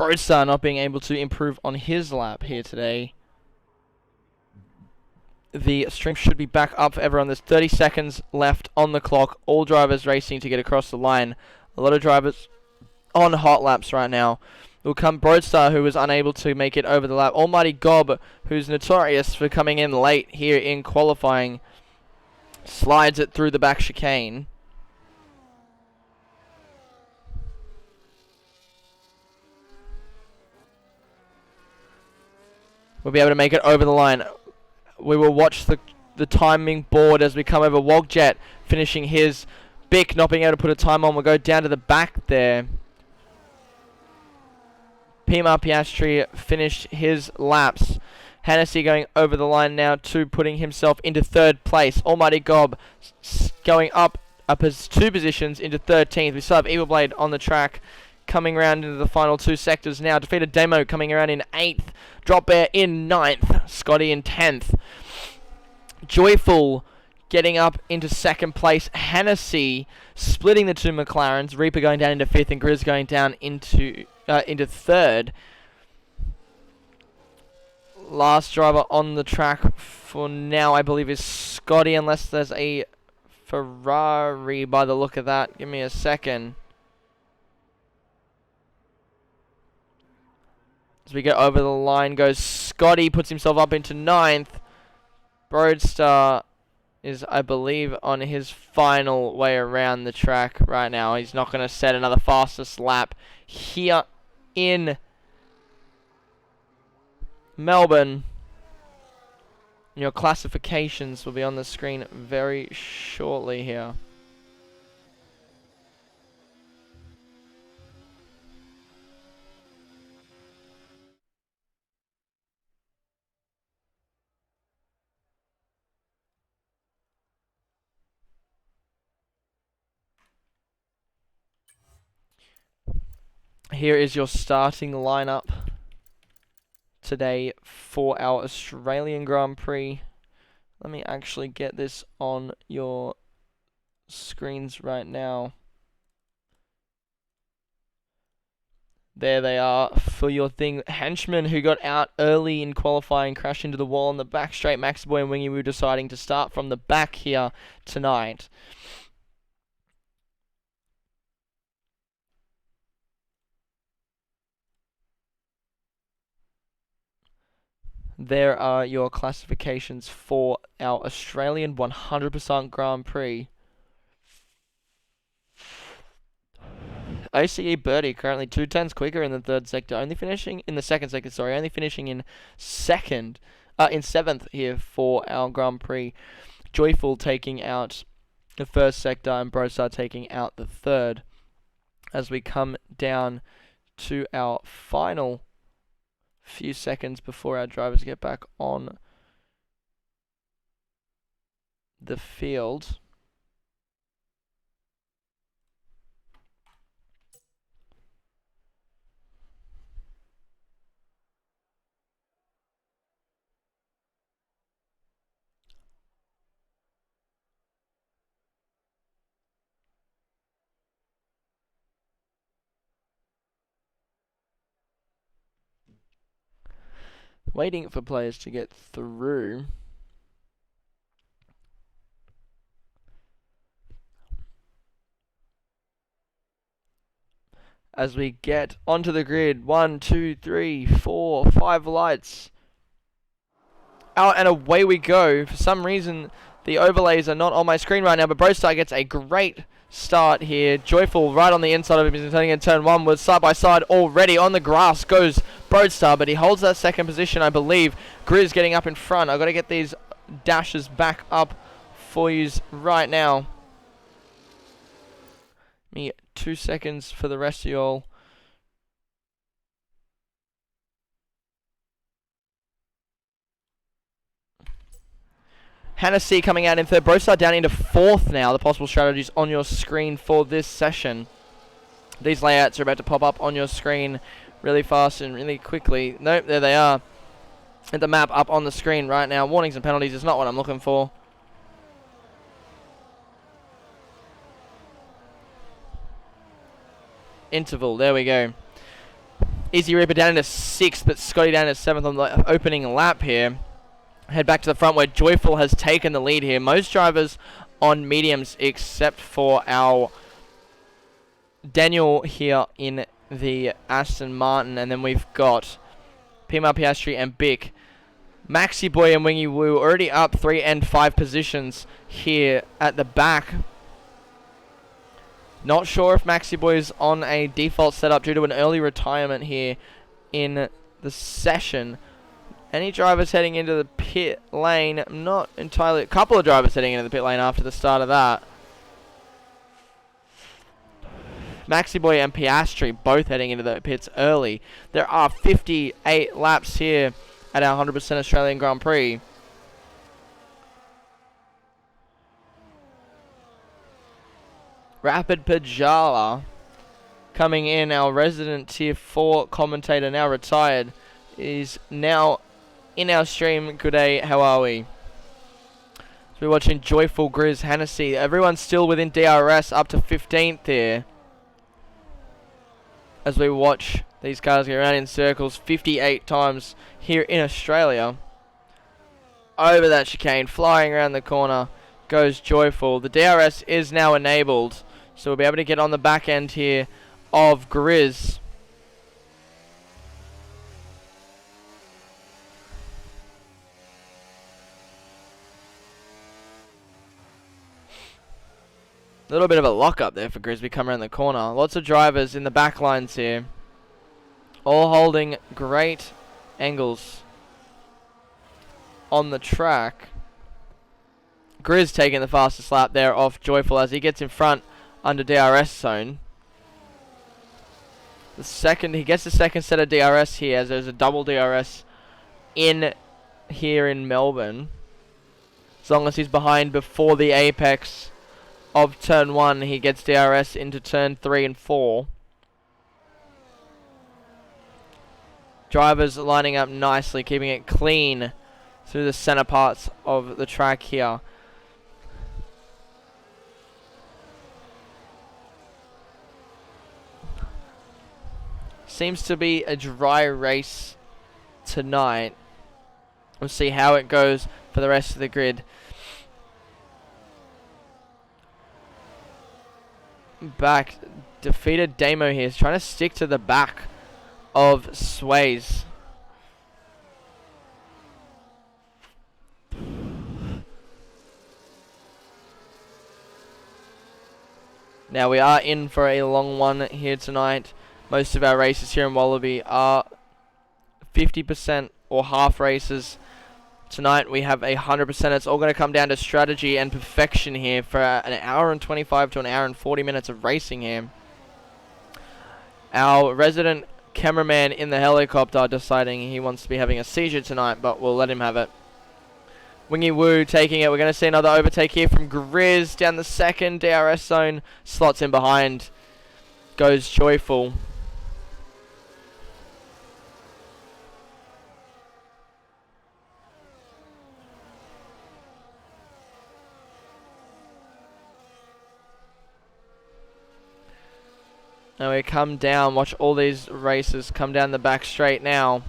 Broadstar not being able to improve on his lap here today. The stream should be back up for everyone. There's 30 seconds left on the clock. All drivers racing to get across the line. A lot of drivers on hot laps right now. Will come Broadstar, who was unable to make it over the lap. Almighty Gob, who's notorious for coming in late here in qualifying, slides it through the back chicane. We'll be able to make it over the line. We will watch the timing board as we come over. Wogjet finishing his. Bick not being able to put a time on. We'll go down to the back there. Pima Piastri finished his laps. Hennessy going over the line now too, putting himself into third place. Almighty Gob going up as 2 positions into 13th. We still have Evil Blade on the track, coming around into the final 2 sectors now. Defeated Demo coming around in 8th. Drop Bear in 9th. Scotty in 10th. Joyful getting up into 2nd place. Hennessy splitting the 2 McLarens. Reaper going down into 5th and Grizz going down into 3rd. Last driver on the track for now, I believe, is Scotty, unless there's a Ferrari by the look of that. Give me a second. As we get over the line goes Scotty, puts himself up into 9th. Broadstar is, I believe, on his final way around the track right now. He's not going to set another fastest lap here in Melbourne. Your classifications will be on the screen very shortly here. Here is your starting lineup today for our Australian Grand Prix. Let me actually get this on your screens right now. There they are for your thing. Henchman, who got out early in qualifying, crashed into the wall on the back straight. Max Boy and Wingy Woo deciding to start from the back here tonight. There are your classifications for our Australian 100% Grand Prix. OCE Birdie currently 2/10s quicker in the third sector, only finishing in the second sector. Sorry, only finishing in seventh here for our Grand Prix. Joyful taking out the first sector and Broadstar taking out the third. As we come down to our final few seconds before our drivers get back on the field. Waiting for players to get through. As we get onto the grid, 1, 2, 3, 4, 5 lights. Out and away we go. For some reason, the overlays are not on my screen right now, but Broadstar gets a great start here. Joyful right on the inside of him. He's turning in turn 1 with side by side already. On the grass goes Broadstar, but he holds that second position, I believe. Grizz getting up in front. I've got to get these dashes back up for you right now. Me 2 seconds for the rest of y'all. Hennessy coming out in third. Broadstar down into 4th now. The possible strategies on your screen for this session. These layouts are about to pop up on your screen really fast and really quickly. Nope, there they are. At the map up on the screen right now. Warnings and penalties is not what I'm looking for. Interval, there we go. Easy Reaper down into 6th, but Scotty down to 7th on the opening lap here. Head back to the front where Joyful has taken the lead here. Most drivers on mediums except for our Daniel here in the Aston Martin. And then we've got Pima Piastri and Bick. Maxi Boy and Wingy Woo already up 3 and 5 positions here at the back. Not sure if Maxi Boy is on a default setup due to an early retirement here in the session. Any drivers heading into the pit lane? Not entirely. A couple of drivers heading into the pit lane after the start of that. Maxi Boy and Piastri both heading into the pits early. There are 58 laps here at our 100% Australian Grand Prix. Rapid Pajala coming in, our resident Tier 4 commentator, now retired, is now in our stream. Good day, how are we? So we're watching Joyful, Grizz, Hennessy. Everyone's still within DRS up to 15th here. As we watch these cars go around in circles 58 times here in Australia. Over that chicane, flying around the corner, goes Joyful. The DRS is now enabled, so we'll be able to get on the back end here of Grizz. A little bit of a lock-up there for Grizz. We come around the corner. Lots of drivers in the back lines here, all holding great angles on the track. Grizz taking the fastest lap there off Joyful as he gets in front under DRS zone. He gets the second set of DRS here as there's a double DRS in here in Melbourne. As long as he's behind before the apex of turn 1, he gets DRS into turn 3 and 4. Drivers lining up nicely, keeping it clean through the center parts of the track here. Seems to be a dry race tonight. We'll see how it goes for the rest of the grid. Back, defeated Damo here. He's trying to stick to the back of Sways. Now we are in for a long one here tonight. Most of our races here in Wallaby are 50% or half races. Tonight we have 100%. It's all going to come down to strategy and perfection here for an hour and 25 to an hour and 40 minutes of racing here. Our resident cameraman in the helicopter deciding he wants to be having a seizure tonight, but we'll let him have it. Wingy Woo taking it. We're going to see another overtake here from Grizz down the second DRS zone. Slots in behind. Goes Joyful. Now we come down, watch all these races come down the back straight now.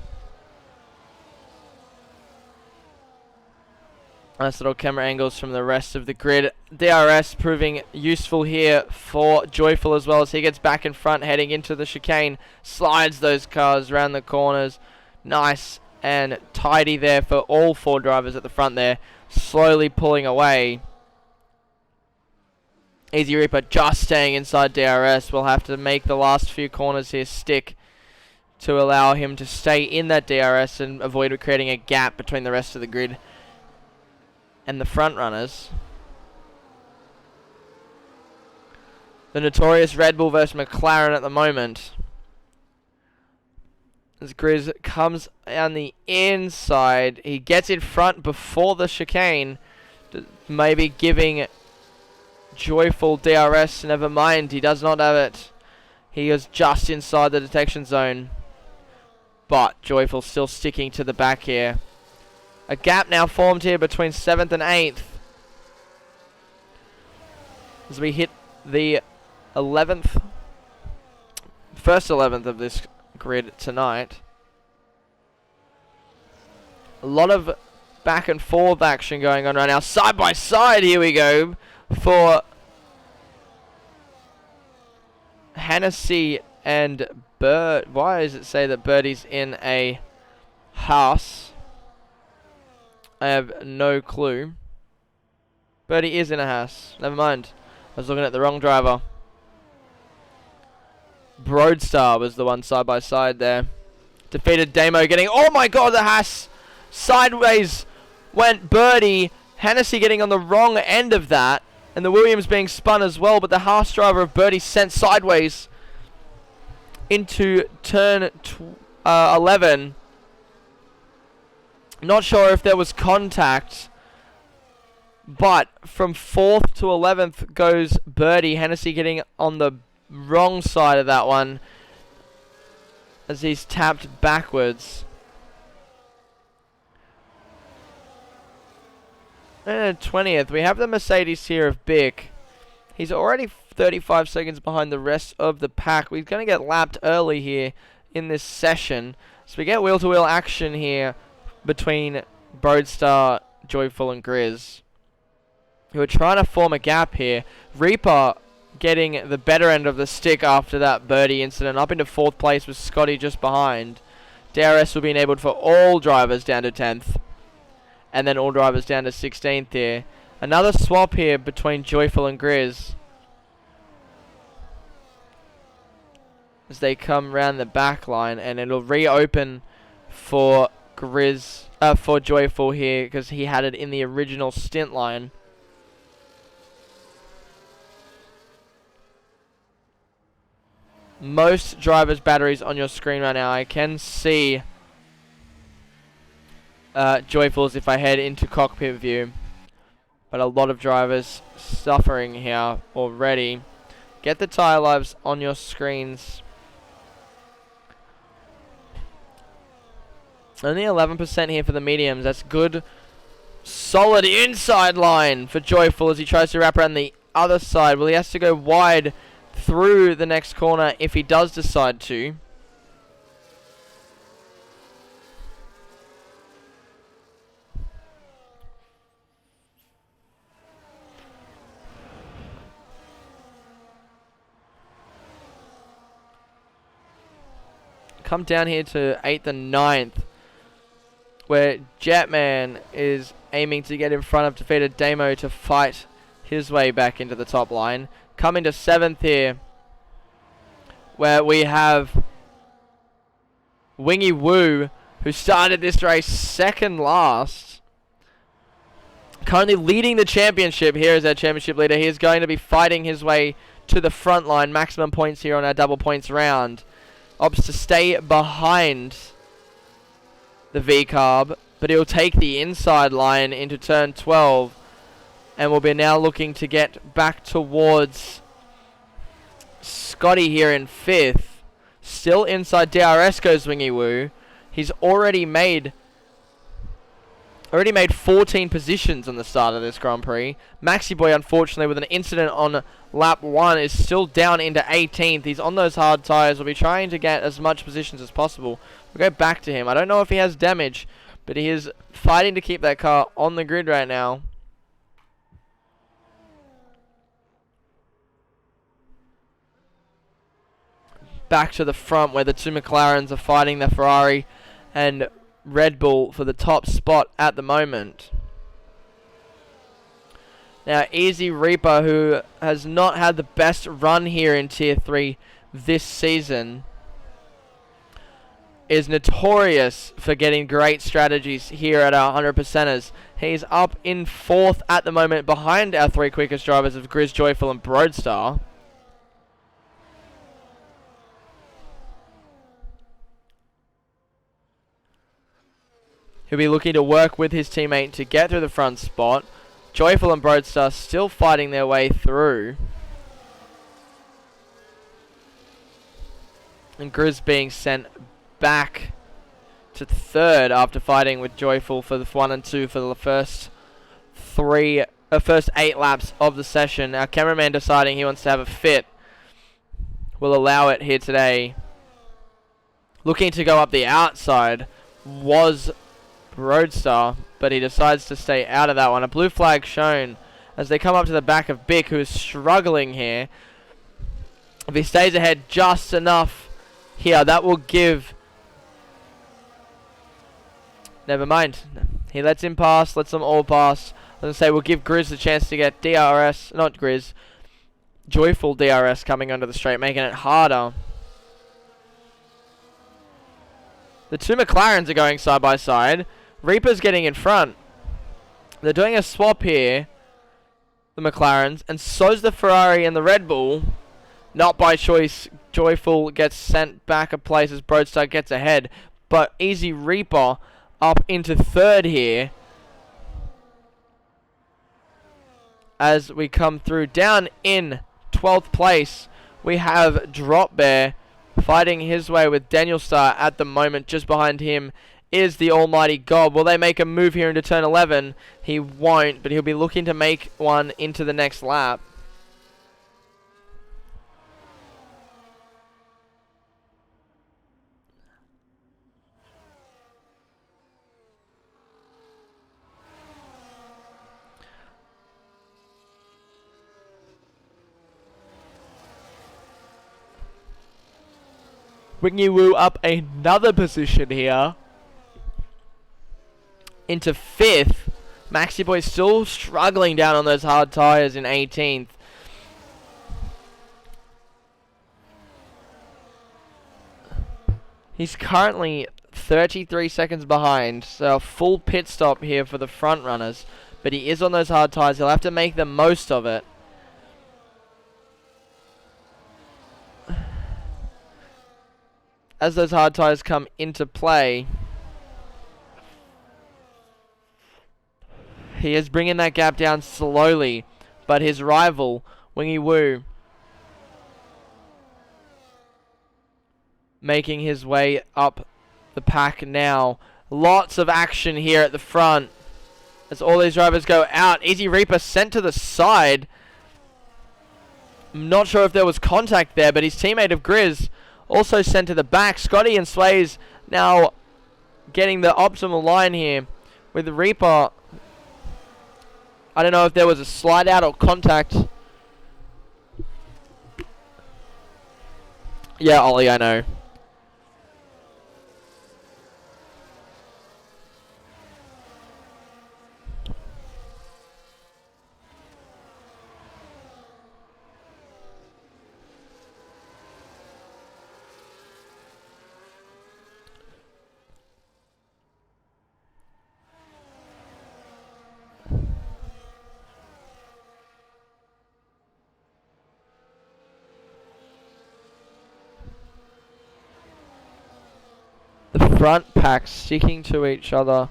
Nice little camera angles from the rest of the grid. DRS proving useful here for Joyful as well as he gets back in front heading into the chicane. Slides those cars around the corners. Nice and tidy there for all 4 drivers at the front there. Slowly pulling away. Easy Reaper just staying inside DRS. We'll have to make the last few corners here stick to allow him to stay in that DRS and avoid creating a gap between the rest of the grid and the front runners. The notorious Red Bull versus McLaren at the moment. As Grizz comes on the inside, he gets in front before the chicane, maybe giving Joyful DRS. Never mind, he does not have it. He is just inside the detection zone, but Joyful still sticking to the back here. A gap now formed here between 7th and 8th as we hit the 11th, first 11th of this grid tonight. A lot of back and forth action going on right now. Side by side, here we go for Hennessy and Bird. Why does it say that Birdie's in a house? I have no clue. Birdie is in a house. Never mind. I was looking at the wrong driver. Broadstar was the one side by side there. Defeated Damo getting... Oh my god, the Haas sideways went Birdie. Hennessy getting on the wrong end of that. And the Williams being spun as well. But the Haas driver of Birdie sent sideways into turn 11. Not sure if there was contact. But from 4th to 11th goes Birdie. Hennessy getting on the wrong side of that one as he's tapped backwards. And 20th, we have the Mercedes here of Bick. He's already 35 seconds behind the rest of the pack. We're going to get lapped early here in this session. So we get wheel-to-wheel action here between Broadstar, Joyful and Grizz, who are trying to form a gap here. Reaper getting the better end of the stick after that Birdie incident, up into 4th place with Scotty just behind. DRS will be enabled for all drivers down to 10th. And then all drivers down to 16th here. Another swap here between Joyful and Grizz as they come round the back line, and it'll reopen for Grizz, for Joyful here, because he had it in the original stint line. Most drivers' batteries on your screen right now. I can see Joyful's if I head into cockpit view, but a lot of drivers suffering here already. Get the tyre lives on your screens. Only 11% here for the mediums. That's good, solid inside line for Joyful as he tries to wrap around the other side. Well, he has to go wide through the next corner if he does decide to. Come down here to 8th and 9th, where Jetman is aiming to get in front of defeated Damo to fight his way back into the top line. Coming to 7th here, where we have Wingy Woo, who started this race second last. Currently leading the championship. Here is our championship leader. He is going to be fighting his way to the front line. Maximum points here on our double points round. Opts to stay behind the V-carb, but he'll take the inside line into turn 12. And we'll be now looking to get back towards Scotty here in 5th. Still inside DRS goes Wingy Woo. He's already made 14 positions on the start of this Grand Prix. Maxi Boy, unfortunately, with an incident on lap 1, is still down into 18th. He's on those hard tyres. We'll be trying to get as much positions as possible. We'll go back to him. I don't know if he has damage, but he is fighting to keep that car on the grid right now. Back to the front where the two McLarens are fighting the Ferrari and Red Bull for the top spot at the moment. Now, Easy Reaper, who has not had the best run here in Tier 3 this season, is notorious for getting great strategies here at our 100%ers. He's up in 4th at the moment behind our 3 quickest drivers of Grizz, Joyful and Broadstar. He'll be looking to work with his teammate to get through the front spot. Joyful and Broadstar still fighting their way through. And Grizz being sent back to 3rd after fighting with Joyful for the 1 and 2 for the first 8 laps of the session. Our cameraman deciding he wants to have a fit will allow it here today Looking to go up the outside was Roadstar, but he decides to stay out of that one. A blue flag shown as they come up to the back of Bick, who is struggling here. If he stays ahead just enough here, that will give... Never mind. He lets him pass, lets them all pass. I was going to say, we'll give Grizz the chance to get DRS, not Grizz, Joyful DRS coming onto the straight, making it harder. The two McLarens are going side by side. Reaper's getting in front. They're doing a swap here, the McLarens, and so's the Ferrari and the Red Bull. Not by choice. Joyful gets sent back a place as Broadstar gets ahead, but Easy Reaper up into third here as we come through. Down in 12th place, we have Drop Bear fighting his way with Daniel Star at the moment. Just behind him is the almighty God. Will they make a move here into turn 11? He won't, but he'll be looking to make one into the next lap. Wingy Woo up another position here into 5th. Maxi Boy still struggling down on those hard tyres in 18th. He's currently 33 seconds behind, so a full pit stop here for the front runners. But he is on those hard tyres. He'll have to make the most of it. As those hard tyres come into play, he is bringing that gap down slowly, but his rival, Wingy Woo, making his way up the pack now. Lots of action here at the front as all these drivers go out. Easy Reaper sent to the side. I'm not sure if there was contact there, but his teammate of Grizz also sent to the back. Scotty and Sways now getting the optimal line here with the Reaper. I don't know if there was a slide out or contact. Yeah, Ollie, I know. The front pack sticking to each other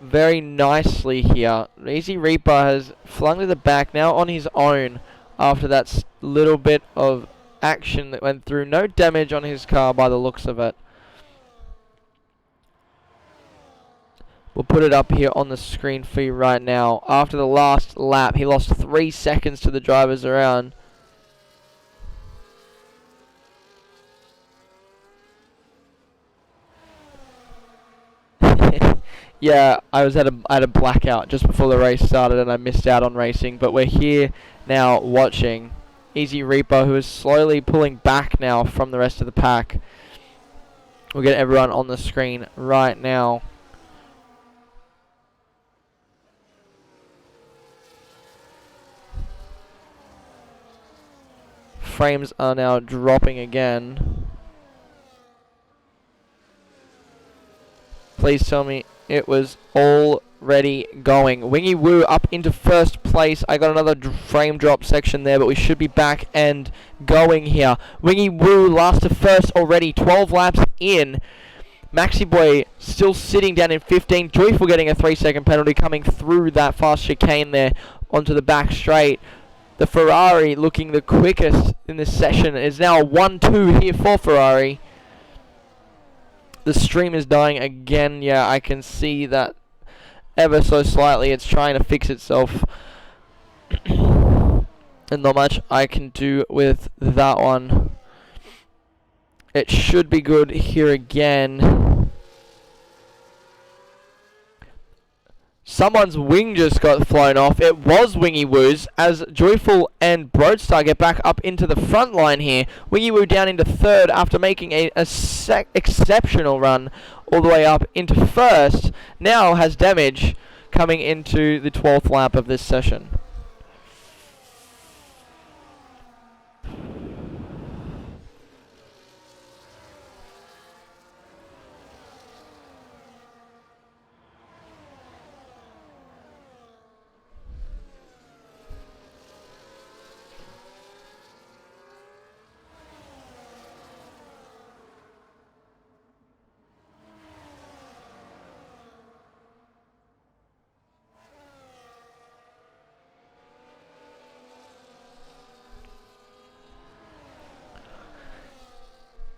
very nicely here. Easy Reaper has flung to the back now on his own after that little bit of action that went through. No damage on his car by the looks of it. We'll put it up here on the screen for you right now. After the last lap, he lost 3 seconds to the drivers around. Yeah, I had a blackout just before the race started and I missed out on racing. But we're here now watching Easy Reaper, who is slowly pulling back now from the rest of the pack. We'll get everyone on the screen right now. Frames are now dropping again. Please tell me it was already going. Wingy Woo up into first place. I got another frame drop section there, but we should be back and going here. Wingy Woo last to first already, 12 laps in. Maxi Boy still sitting down in 15. Joyful getting a 3-second penalty coming through that fast chicane there onto the back straight. The Ferrari looking the quickest in this session is now a 1-2 here for Ferrari. The stream is dying again. Yeah, I can see that ever so slightly. It's trying to fix itself. And not much I can do with that one. It should be good here again. Someone's wing just got flown off. It was Wingy Woo's as Joyful and Broadstar get back up into the front line here. Wingy Woo down into third after making a exceptional run all the way up into first. Now has damage coming into the 12th lap of this session.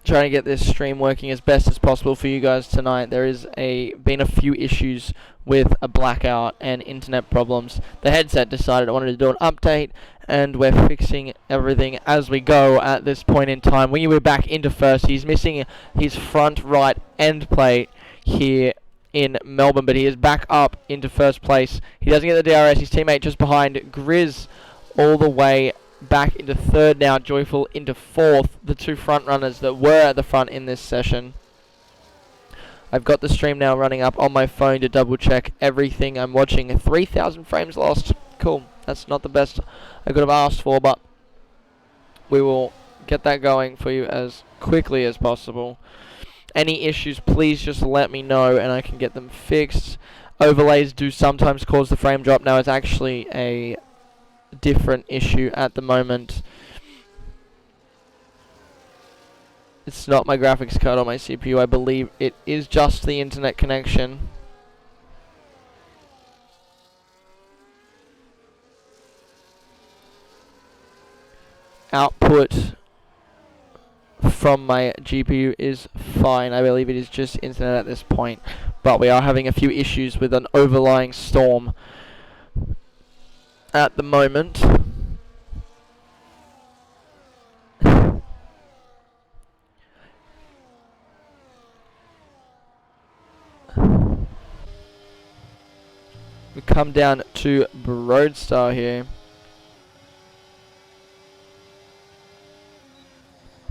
Trying to get this stream working as best as possible for you guys tonight. There is been a few issues with a blackout and internet problems. The headset decided it wanted to do an update, and we're fixing everything as we go at this point in time. We're back into first. He's missing his front right end plate here in Melbourne, but he is back up into first place. He doesn't get the DRS. His teammate just behind. Grizz all the way back into third now, Joyful into fourth, the two front runners that were at the front in this session. I've got the stream now running up on my phone to double check everything I'm watching. 3,000 frames lost. Cool. That's not the best I could have asked for, but we will get that going for you as quickly as possible. Any issues, please just let me know and I can get them fixed. Overlays do sometimes cause the frame drop. Now it's actually a different issue at the moment. It's not my graphics card or my CPU. I believe it is just the internet connection. Output from my GPU is fine. I believe it is just internet at this point, but we are having a few issues with an overlying storm at the moment. We come down to Broadstar here,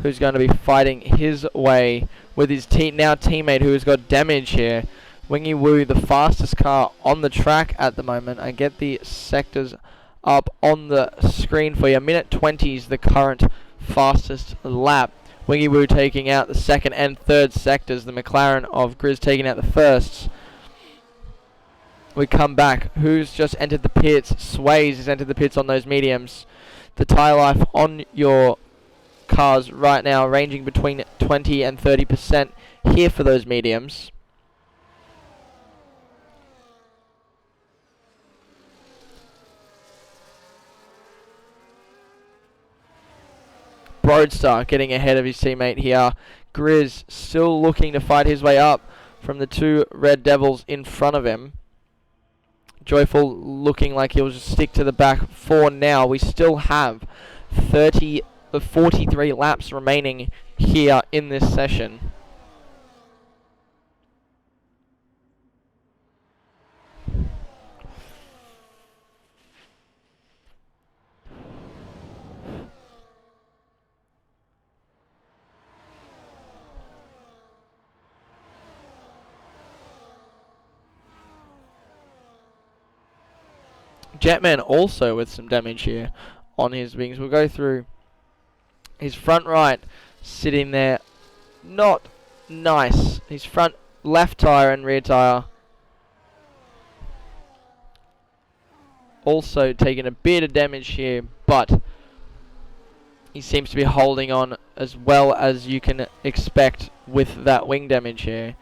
who's going to be fighting his way with his teammate who has got damage here. Wingy Woo, the fastest car on the track at the moment. I get the sectors up on the screen for you. Minute 20 is the current fastest lap. Wingy Woo taking out the second and third sectors. The McLaren of Grizz taking out the firsts. We come back. Who's just entered the pits? Sways has entered the pits on those mediums. The tyre life on your cars right now ranging between 20 and 30% here for those mediums. Broadstar getting ahead of his teammate here. Grizz still looking to fight his way up from the two Red Devils in front of him. Joyful looking like he'll just stick to the back for now. We still have 43 laps remaining here in this session. Jetman also with some damage here on his wings. We'll go through his front right, sitting there, not nice. His front left tyre and rear tyre also taking a bit of damage here, but he seems to be holding on as well as you can expect with that wing damage here.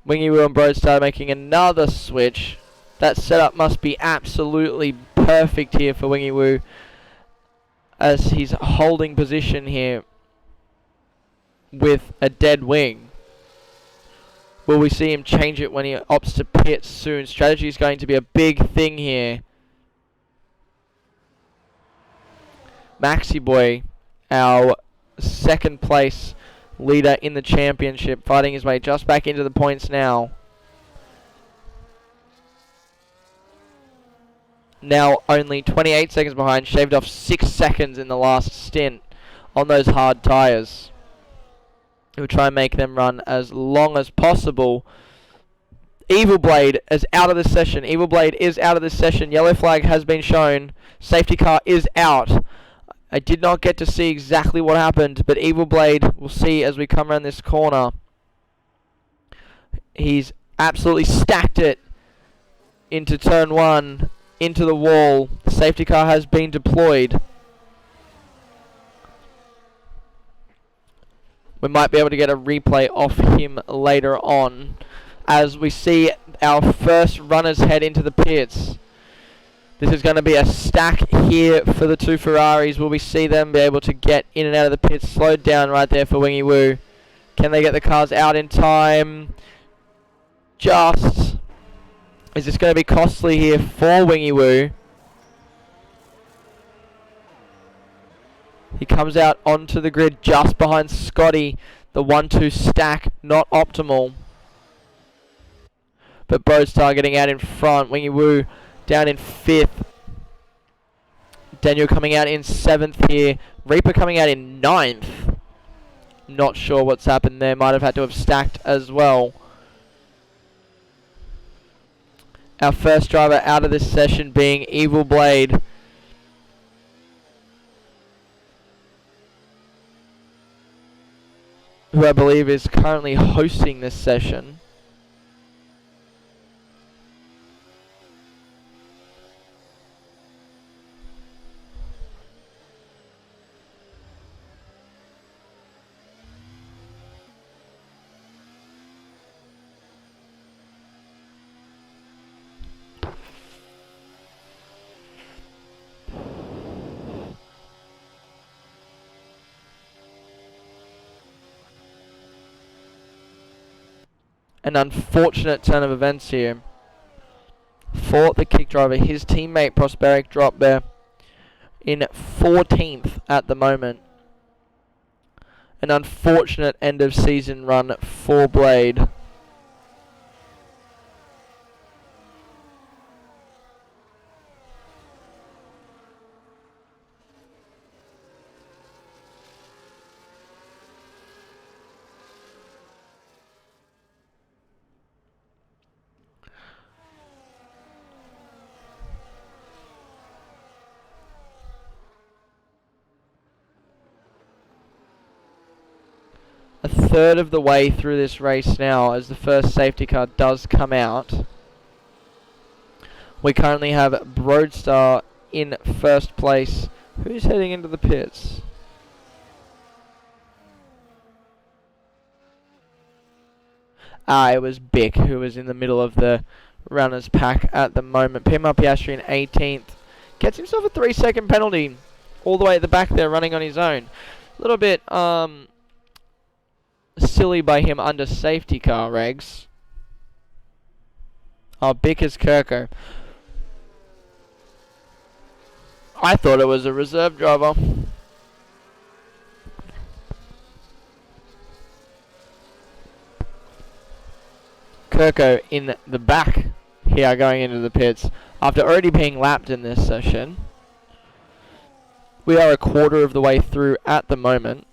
Wingy Woo and Broadstar making another switch. That setup must be absolutely perfect here for Wingy Woo as he's holding position here with a dead wing. Will we see him change it when he opts to pit soon? Strategy is going to be a big thing here. Maxi Boy, our second place leader in the championship, fighting his way just back into the points now. Now only 28 seconds behind, shaved off 6 seconds in the last stint on those hard tyres. He'll try and make them run as long as possible. Evil Blade is out of this session. Evil Blade is out of this session. Yellow flag has been shown. Safety car is out. I did not get to see exactly what happened, but Evil Blade, we'll see as we come around this corner. He's absolutely stacked it into turn 1, into the wall. The safety car has been deployed. We might be able to get a replay off him later on as we see our first runners head into the pits. This is going to be a stack here for the two Ferraris. Will we see them be able to get in and out of the pits? Slowed down right there for Wingy Woo. Can they get the cars out in time? Just. Is this going to be costly here for Wingy Woo? He comes out onto the grid just behind Scotty. The 1-2 stack, not optimal. But Brostar getting out in front. Wingy Woo down in 5th. Daniel coming out in 7th here. Reaper coming out in 9th. Not sure what's happened there. Might have had to have stacked as well. Our first driver out of this session being Evil Blade. Who I believe is currently hosting this session. An unfortunate turn of events here for the kick driver. His teammate Prosperic dropped there in 14th at the moment. An unfortunate end of season run for Blade. A third of the way through this race now as the first safety car does come out. We currently have Broadstar in first place. Who's heading into the pits? It was Bick who was in the middle of the runners pack at the moment. Pima Piastri in 18th. Gets himself a 3-second penalty all the way at the back there running on his own. A little bit silly by him under safety car regs. Oh, Bick is Kirko. I thought it was a reserve driver. Kirko in the back here going into the pits after already being lapped in this session. We are a quarter of the way through at the moment.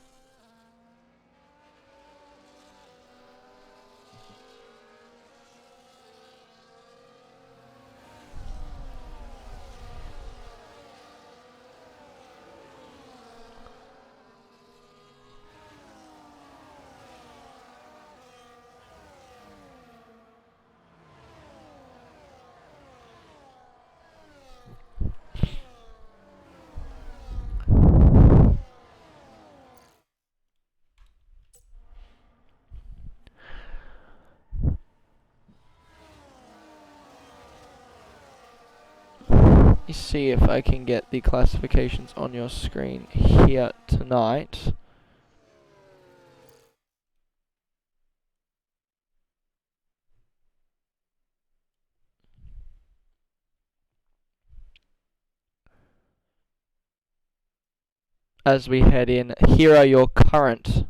See if I can get the classifications on your screen here tonight. As we head in, here are your current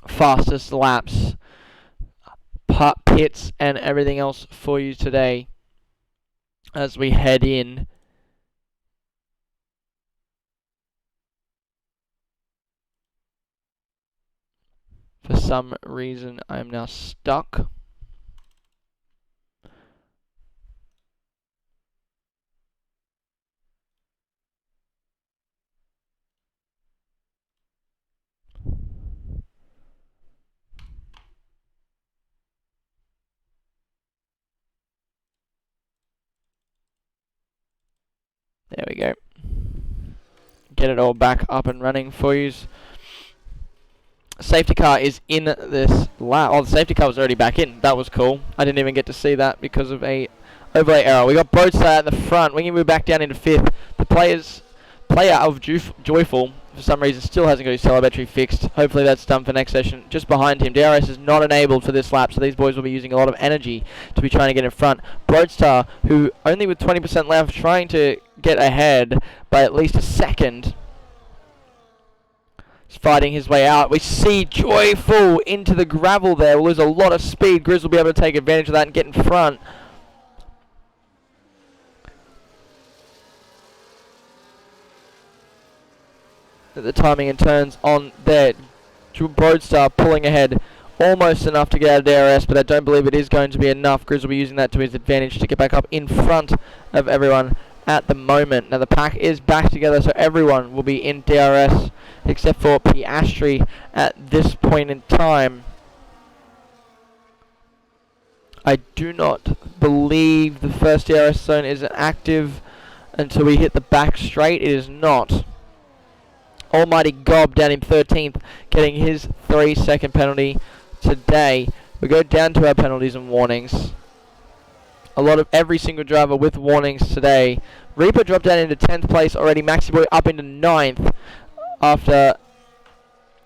fastest laps, pits, and everything else for you today as we head in. For some reason, I'm now stuck. There we go. Get it all back up and running for you. Safety car is in this lap. Oh, the safety car was already back in. That was cool. I didn't even get to see that because of a overlay error. We got Broadstar at the front. We can move back down into 5th. The player of Joyful, for some reason, still hasn't got his telemetry fixed. Hopefully that's done for next session. Just behind him, DRS is not enabled for this lap, so these boys will be using a lot of energy to be trying to get in front. Broadstar, who only with 20% left, trying to get ahead by at least a second. He's fighting his way out. We see Joyful into the gravel there. We'll lose a lot of speed. Grizz will be able to take advantage of that and get in front. The timing and turns on there. Broadstar pulling ahead, almost enough to get out of DRS, but I don't believe it is going to be enough. Grizz will be using that to his advantage to get back up in front of everyone at the moment. Now the pack is back together, so everyone will be in DRS except for Piastri at this point in time. I do not believe the first DRS zone is active until we hit the back straight. It is not. Almighty Gob down in 13th, getting his 3-second penalty today. We go down to our penalties and warnings. A lot of every single driver with warnings today. Reaper dropped down into 10th place already. Maxi Boy up into 9th after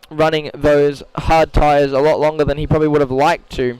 running those hard tyres a lot longer than he probably would have liked to.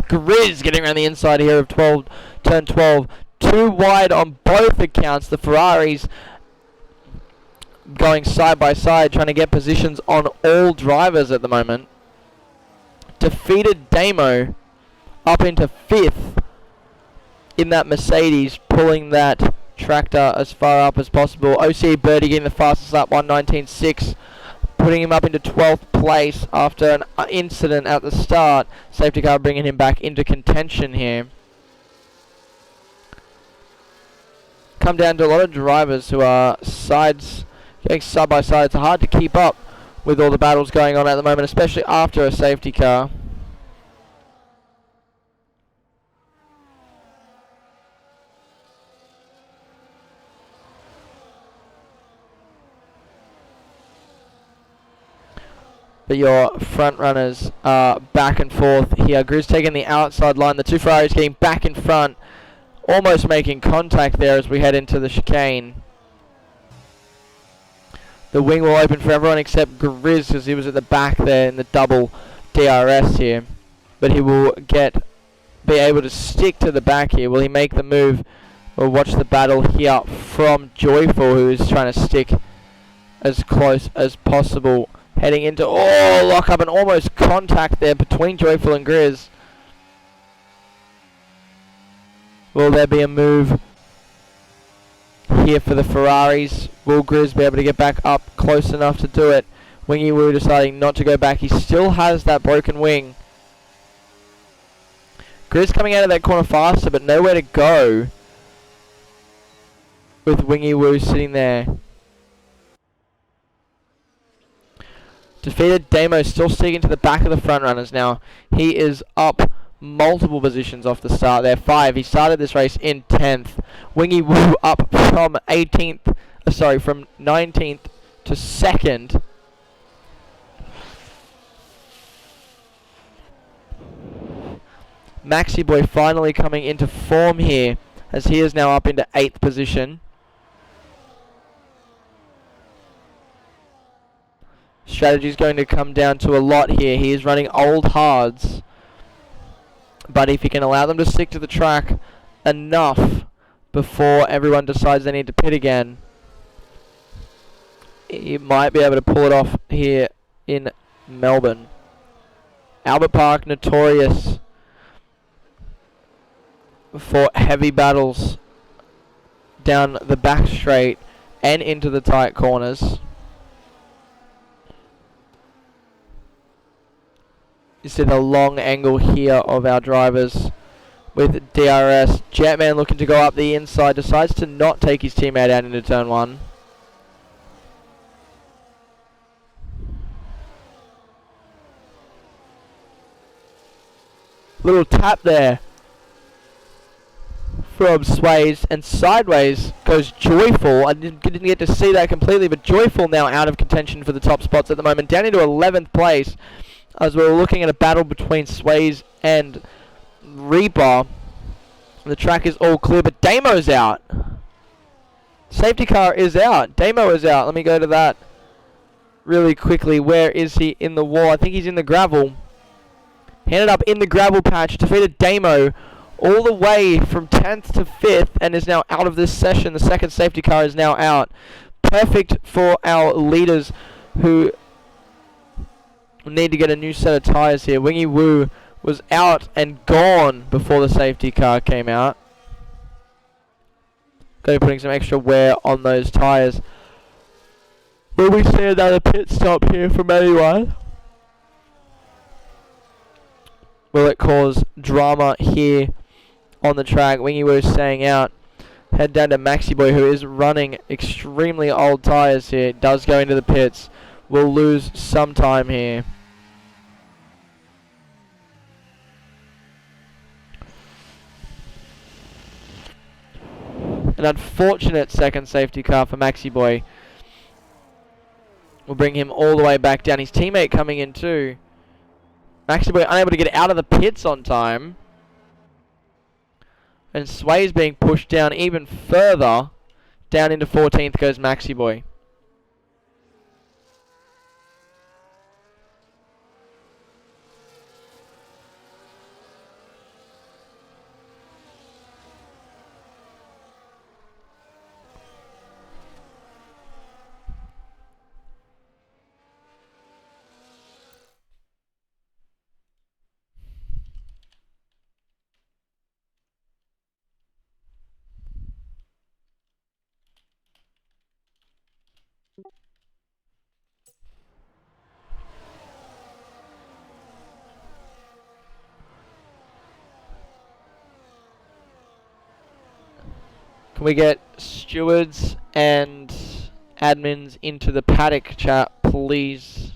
Grizz getting around the inside here of turn 12. Too wide on both accounts. The Ferraris going side by side, trying to get positions on all drivers at the moment. Defeated Damo up into 5th in that Mercedes, pulling that tractor as far up as possible. OC Birdie getting the fastest lap, 1:19.6. Putting him up into 12th place after an incident at the start. Safety car bringing him back into contention here. Come down to a lot of drivers who are going side by side. It's hard to keep up with all the battles going on at the moment, especially after a safety car. But your front runners are back and forth here. Grizz taking the outside line. The two Ferraris getting back in front. Almost making contact there as we head into the chicane. The wing will open for everyone except Grizz because he was at the back there in the double DRS here. But he will be able to stick to the back here. Will he make the move? We'll watch the battle here from Joyful, who is trying to stick as close as possible. Heading into, lock up and almost contact there between Joyful and Grizz. Will there be a move here for the Ferraris? Will Grizz be able to get back up close enough to do it? Wingy Woo deciding not to go back. He still has that broken wing. Grizz coming out of that corner faster, but nowhere to go with Wingy Woo sitting there. Defeated Damo still sticking to the back of the front runners now. He is up multiple positions off the start there. 5. He started this race in 10th. Wingy Woo up from 19th to 2nd. Maxi Boy finally coming into form here, as he is now up into 8th position. Strategy is going to come down to a lot here. He is running old hards, but if he can allow them to stick to the track enough before everyone decides they need to pit again, he might be able to pull it off here in Melbourne. Albert Park, notorious for heavy battles down the back straight and into the tight corners. You see the long angle here of our drivers with DRS. Jetman looking to go up the inside, decides to not take his teammate out into turn 1. Little tap there from Sways, and sideways goes Joyful. I didn't get to see that completely, but Joyful now out of contention for the top spots at the moment, down into 11th place, as we're looking at a battle between Sways and Reaper. The track is all clear, but Damo's out. Safety car is out. Damo is out. Let me go to that really quickly. Where is he in the wall? I think he's in the gravel. He ended up in the gravel patch, defeated Damo all the way from 10th to 5th, and is now out of this session. The second safety car is now out. Perfect for our leaders who need to get a new set of tyres here. Wingy Woo was out and gone before the safety car came out. Going to be putting some extra wear on those tyres. Will we see another pit stop here from anyone? Will it cause drama here on the track? Wingy Woo staying out. Head down to Maxi Boy, who is running extremely old tyres here. Does go into the pits. Will lose some time here. An unfortunate second safety car for Maxi Boy. Will bring him all the way back down. His teammate coming in too. Maxi Boy unable to get out of the pits on time. And Sway's being pushed down even further. Down into 14th goes Maxi Boy. Can we get stewards and admins into the paddock chat, please?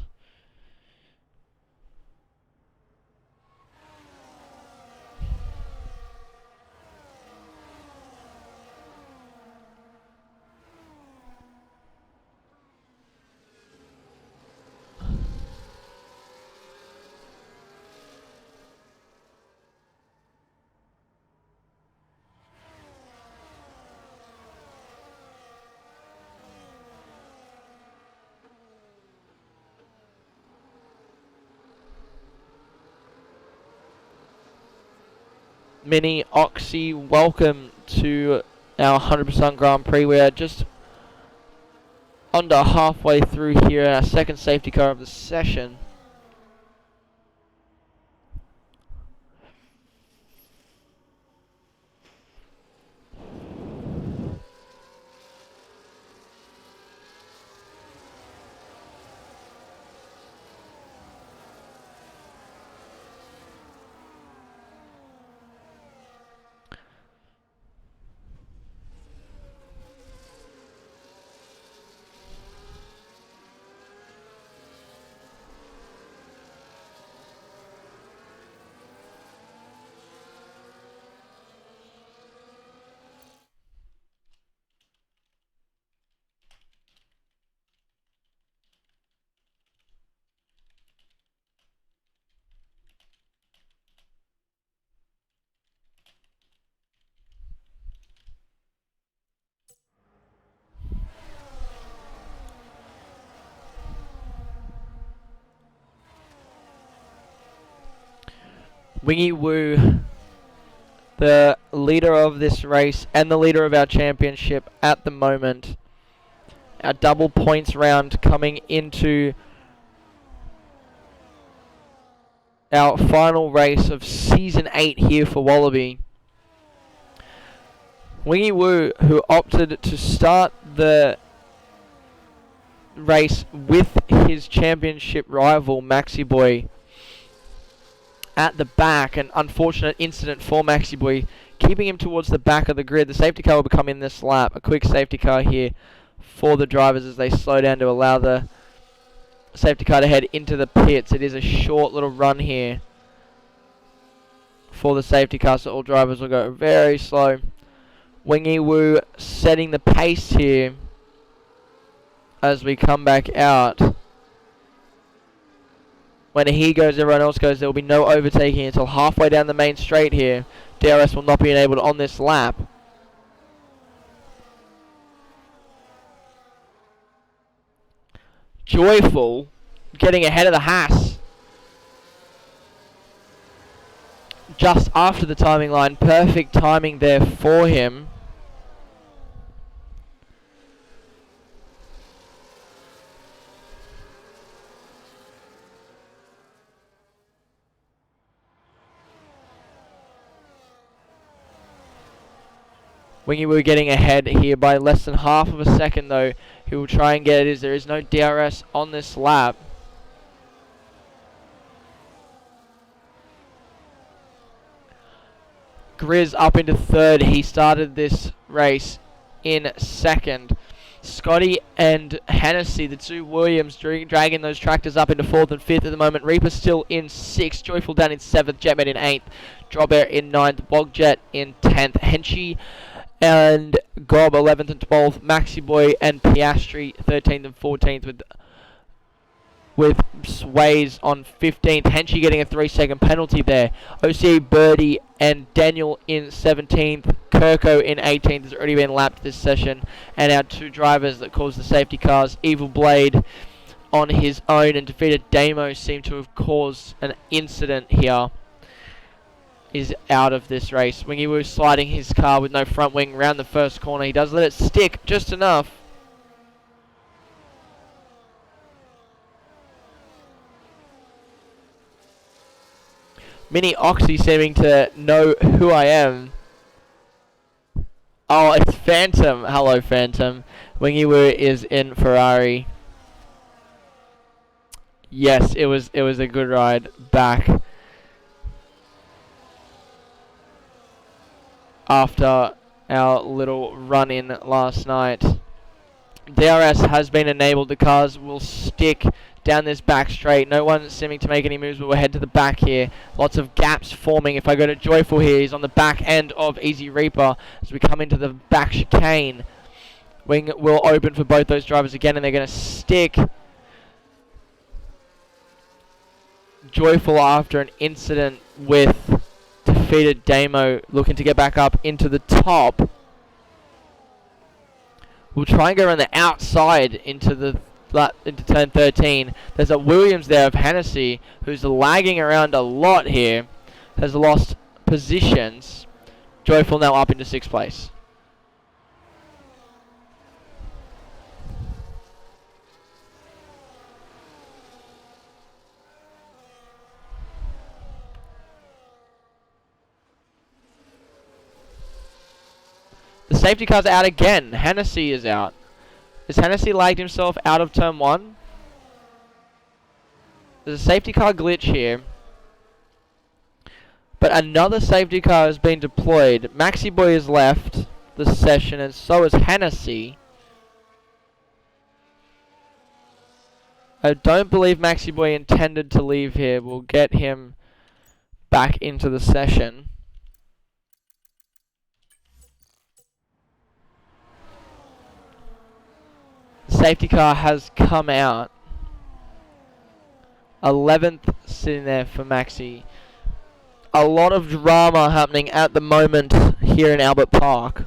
Mini Oxy, welcome to our 100% Grand Prix. We are just under halfway through here, our second safety car of the session. Wingy Woo, the leader of this race and the leader of our championship at the moment. Our double points round coming into our final race of Season 8 here for Wallaby. Wingy Woo, who opted to start the race with his championship rival, Maxi Boy, at the back. An unfortunate incident for Maxi Boy, keeping him towards the back of the grid. The safety car will become in this lap. A quick safety car here for the drivers as they slow down to allow the safety car to head into the pits. It is a short little run here for the safety car, so all drivers will go very slow. Wingy Woo setting the pace here as we come back out. When he goes, everyone else goes. There will be no overtaking until halfway down the main straight here. DRS will not be enabled on this lap. Joyful getting ahead of the Haas just after the timing line. Perfect timing there for him. Wingy Woo getting ahead here by less than half of a second though. He will try and get it as there is no DRS on this lap. Grizz up into third. He started this race in second. Scotty and Hennessy, the two Williams, dragging those tractors up into fourth and fifth at the moment. Reaper still in sixth. Joyful down in seventh. Jetman in eighth. Drawbear in ninth. Bogjet in 10th. Henchy and Gob 11th and 12th. Maxi Boy and Piastri 13th and 14th with Sways on 15th. Henchy getting a 3-second penalty there. OCA Birdie and Daniel in 17th. Kirko in 18th has already been lapped this session. And our two drivers that caused the safety cars, Evil Blade on his own and Defeated Damo, seem to have caused an incident here, is out of this race. Wingy Woo sliding his car with no front wing round the first corner. He does let it stick just enough. Mini Oxy seeming to know who I am. Oh, it's Phantom. Hello, Phantom. Wingy Woo is in Ferrari. Yes, it was a good ride back after our little run-in last night. DRS has been enabled. The cars will stick down this back straight. No one seeming to make any moves, but we'll head to the back here. Lots of gaps forming. If I go to Joyful here, he's on the back end of Easy Reaper as we come into the back chicane. Wing will open for both those drivers again, and they're going to stick. Joyful after an incident with Defeated Damo, looking to get back up into the top. We'll try and go around the outside into turn 13. There's a Williams there of Hennessy, who's lagging around a lot here. Has lost positions. Joyful now up into 6th place. The safety car's out again. Hennessy is out. Has Hennessy lagged himself out of turn 1? There's a safety car glitch here. But another safety car has been deployed. Maxi Boy has left the session, and so has Hennessy. I don't believe Maxi Boy intended to leave here. We'll get him back into the session. Safety car has come out. 11th sitting there for Maxi. A lot of drama happening at the moment here in Albert Park.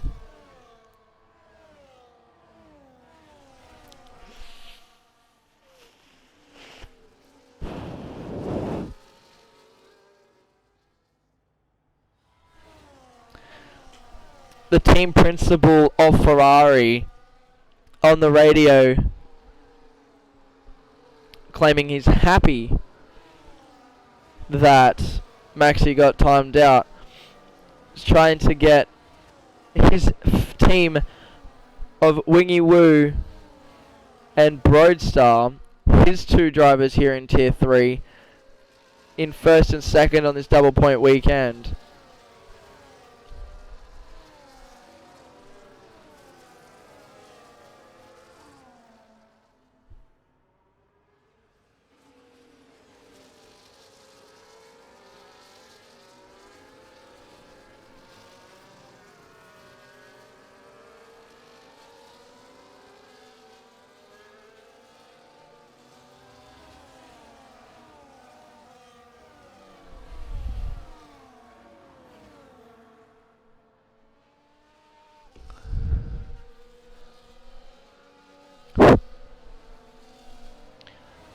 the team principal of Ferrari on the radio claiming he's happy that Maxi got timed out. He's trying to get his team of Wingy Woo and Broadstar, his two drivers here in Tier 3, in first and second on this double point weekend.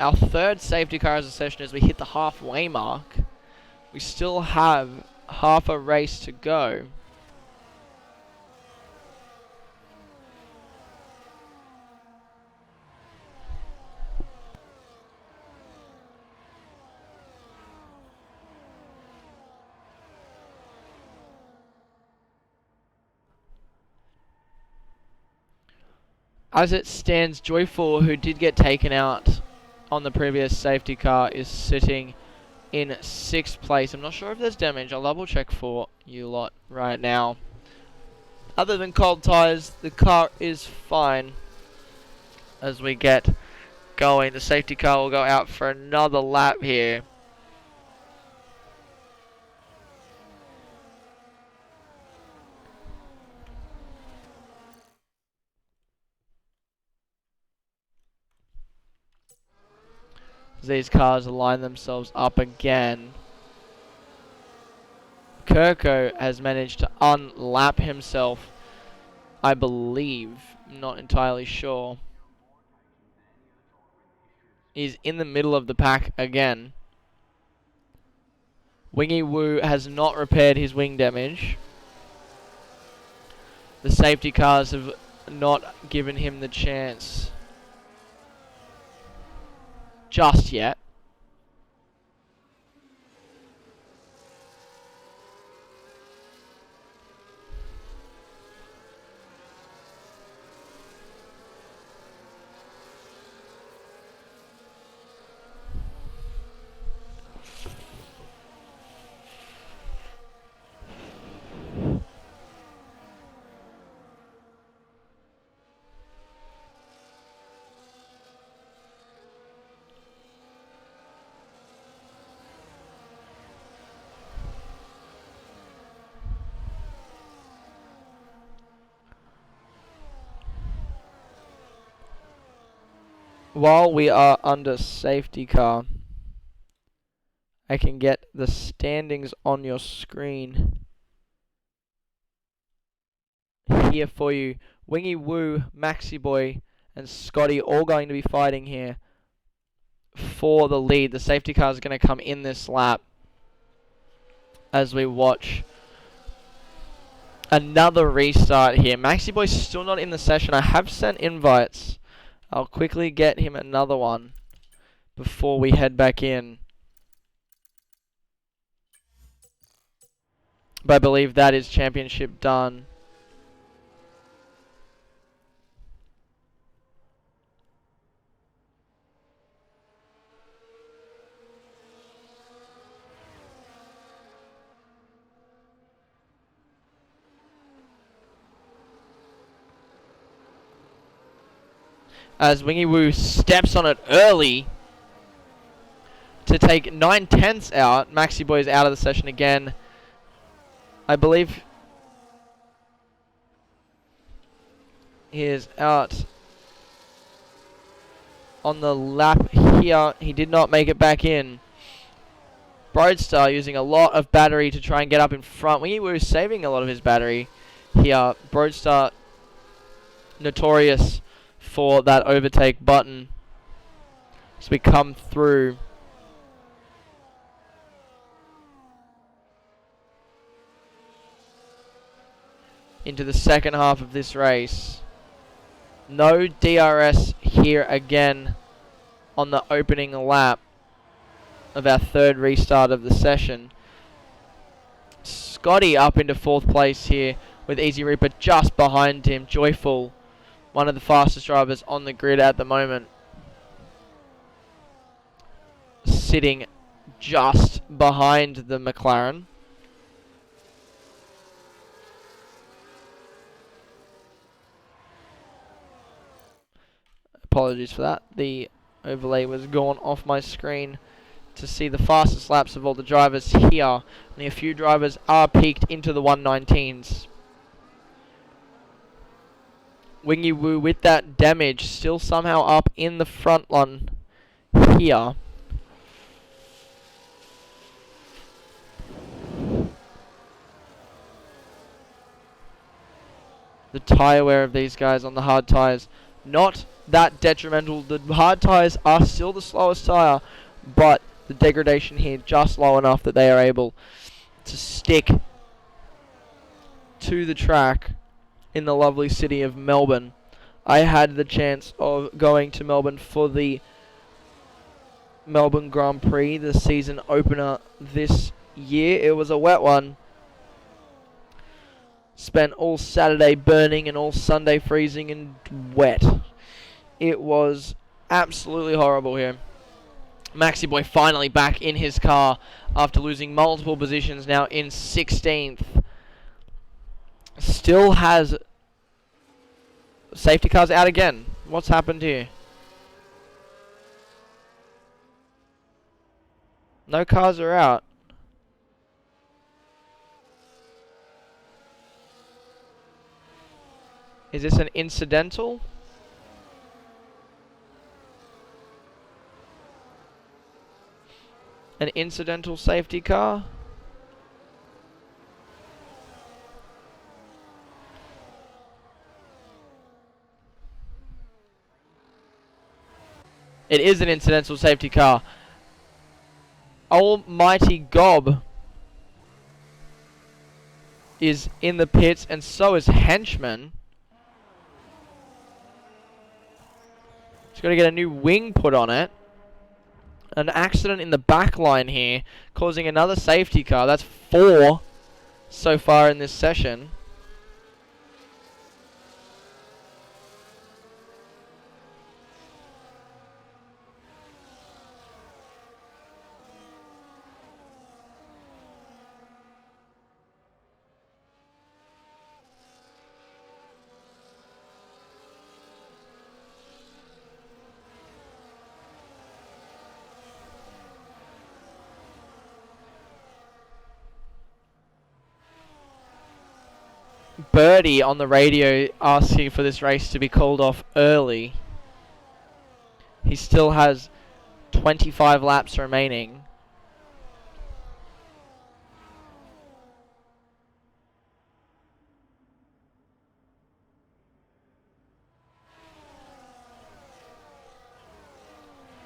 Our third safety car as a session as we hit the halfway mark. We still have half a race to go. As it stands, Joyful, who did get taken out on the previous safety car, is sitting in 6th place. I'm not sure if there's damage. I'll double check for you lot right now. Other than cold tires, the car is fine. As we get going, the safety car will go out for another lap here. These cars align themselves up again. Kirko has managed to unlap himself, I believe. I'm not entirely sure. He's in the middle of the pack again. Wingy Woo has not repaired his wing damage. The safety cars have not given him the chance just yet. While we are under safety car, I can get the standings on your screen here for you. Wingy Woo, Maxi Boy, and Scotty all going to be fighting here for the lead. The safety car is going to come in this lap as we watch another restart here. Maxi Boy's still not in the session. I have sent invites. I'll quickly get him another one before we head back in. But I believe that is championship done. As Wingy Woo steps on it early to take 9/10 out. Maxi Boy's out of the session again. I believe he is out on the lap here. He did not make it back in. Broadstar using a lot of battery to try and get up in front. Wingy Woo saving a lot of his battery here. Broadstar notorious for that overtake button as we come through. into the second half of this race. No DRS here again on the opening lap of our third restart of the session. Scotty up into fourth place here with Easy Reaper just behind him. Joyful, one of the fastest drivers on the grid at the moment, sitting just behind the McLaren. Apologies for that. The overlay was gone off my screen to see the fastest laps of all the drivers here. Only a few drivers are peaked into the 119s. Wingy Woo with that damage still somehow up in the front run here. The tyre wear of these guys on the hard tyres, not that detrimental. The hard tyres are still the slowest tyre, but the degradation here just low enough that they are able to stick to the track in the lovely city of Melbourne. I had the chance of going to Melbourne for the Melbourne Grand Prix, the season opener this year. It was a wet one. Spent all Saturday burning and all Sunday freezing and wet. It was absolutely horrible here. Maxi Boy finally back in his car after losing multiple positions, now in 16th. Still has safety cars out again. What's happened here? No cars are out. Is this an incidental? An incidental safety car? It is an incidental safety car. Almighty Gob is in the pits, and so is Henchman. He's got to get a new wing put on it. An accident in the back line here, causing another safety car. That's 4 so far in this session. Birdie on the radio asking for this race to be called off early. He still has 25 laps remaining.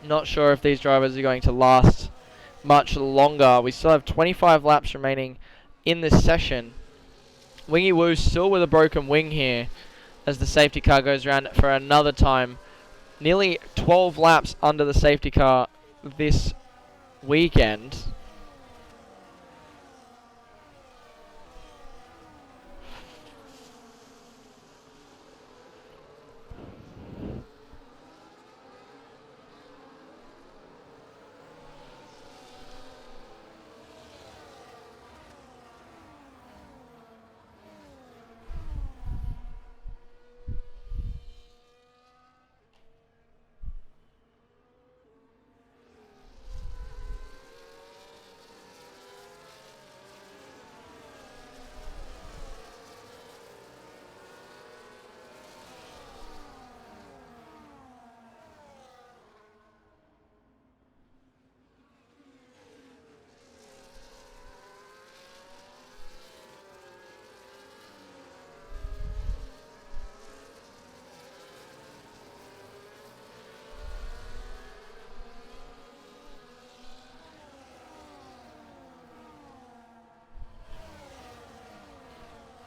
Not sure if these drivers are going to last much longer. We still have 25 laps remaining in this session. Wingy Woo still with a broken wing here as the safety car goes around for another time. Nearly 12 laps under the safety car this weekend.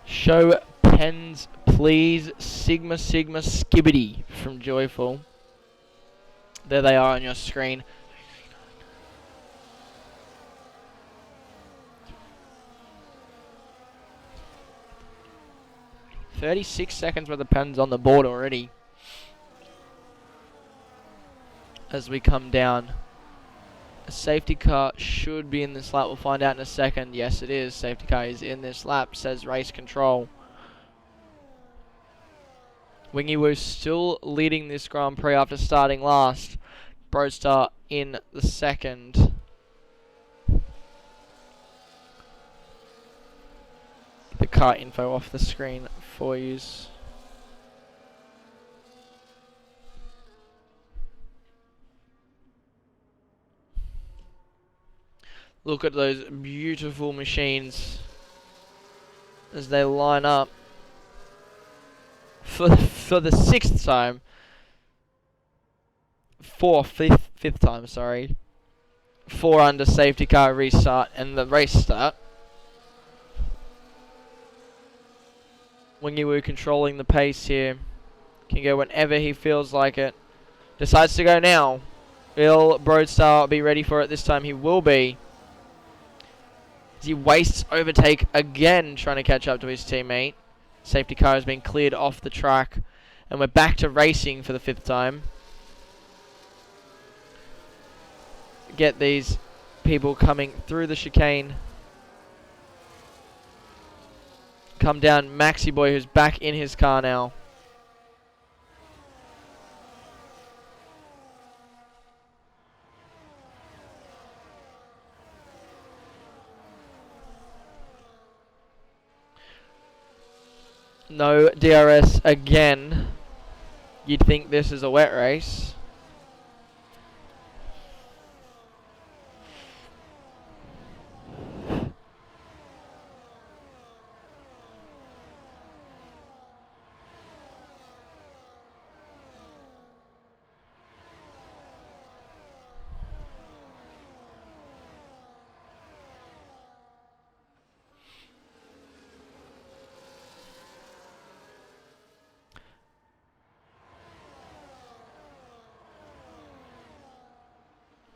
Show Tens, please. Sigma, Sigma, Skibbity from Joyful. There they are on your screen. $36 seconds worth of pens on the board already. As we come down. A safety car should be in this lap. We'll find out in a second. Yes, it is. Safety car is in this lap, says race control. Wingy Woo still leading this Grand Prix after starting last. Brostar in the second. The car info off the screen for you. Look at those beautiful machines as they line up for the sixth time. Fifth time, sorry. 4 under safety car restart and the race start. Wingy Woo controlling the pace here. Can go whenever he feels like it. Decides to go now. Will Broadstar be ready for it this time? He will be. As he wastes overtake again, trying to catch up to his teammate. Safety car has been cleared off the track. And we're back to racing for the 5th time. Get these people coming through the chicane. Come down Maxi Boy, who's back in his car now. No DRS again. You'd think this is a wet race.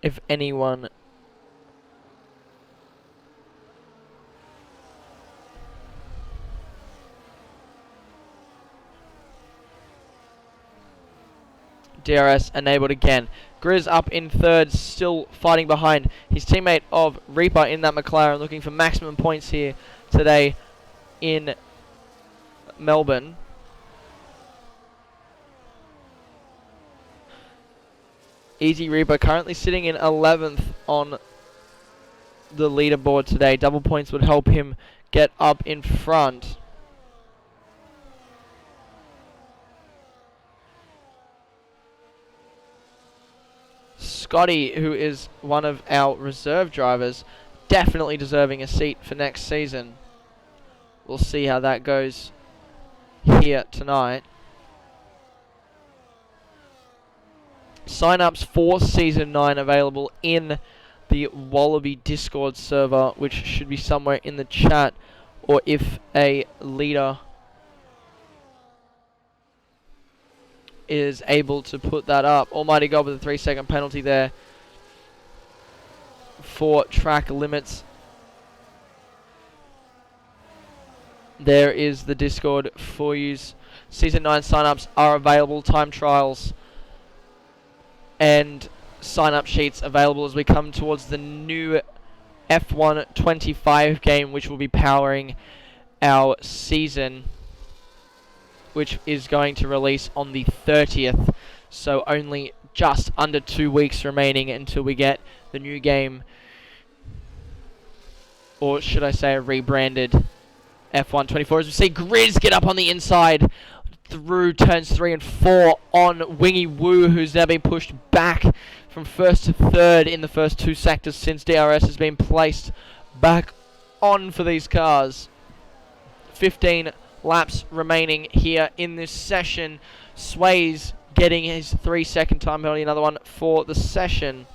If anyone DRS enabled again. Grizz up in 3rd, still fighting behind his teammate of Reaper in that McLaren, looking for maximum points here today in Melbourne. Easy Reaper currently sitting in 11th on the leaderboard today. Double points would help him get up in front. Scotty, who is one of our reserve drivers, definitely deserving a seat for next season. We'll see how that goes here tonight. Sign-ups for Season 9 available in the Wallaby Discord server, which should be somewhere in the chat, or if a leader is able to put that up. Almighty God with a 3-second penalty there for track limits. There is the Discord for you. Season 9 sign-ups are available, time trials and sign-up sheets available as we come towards the new F1 25 game, which will be powering our season, which is going to release on the 30th. So only just under 2 weeks remaining until we get the new game, or should I say a rebranded F1 24. As we see Grizz get up on the inside through turns 3 and 4 on Wingy Woo, who's now been pushed back from 1st to 3rd in the first 2 sectors since DRS has been placed back on for these cars. 15 laps remaining here in this session. Sways getting his 3-second time penalty, another one for the session.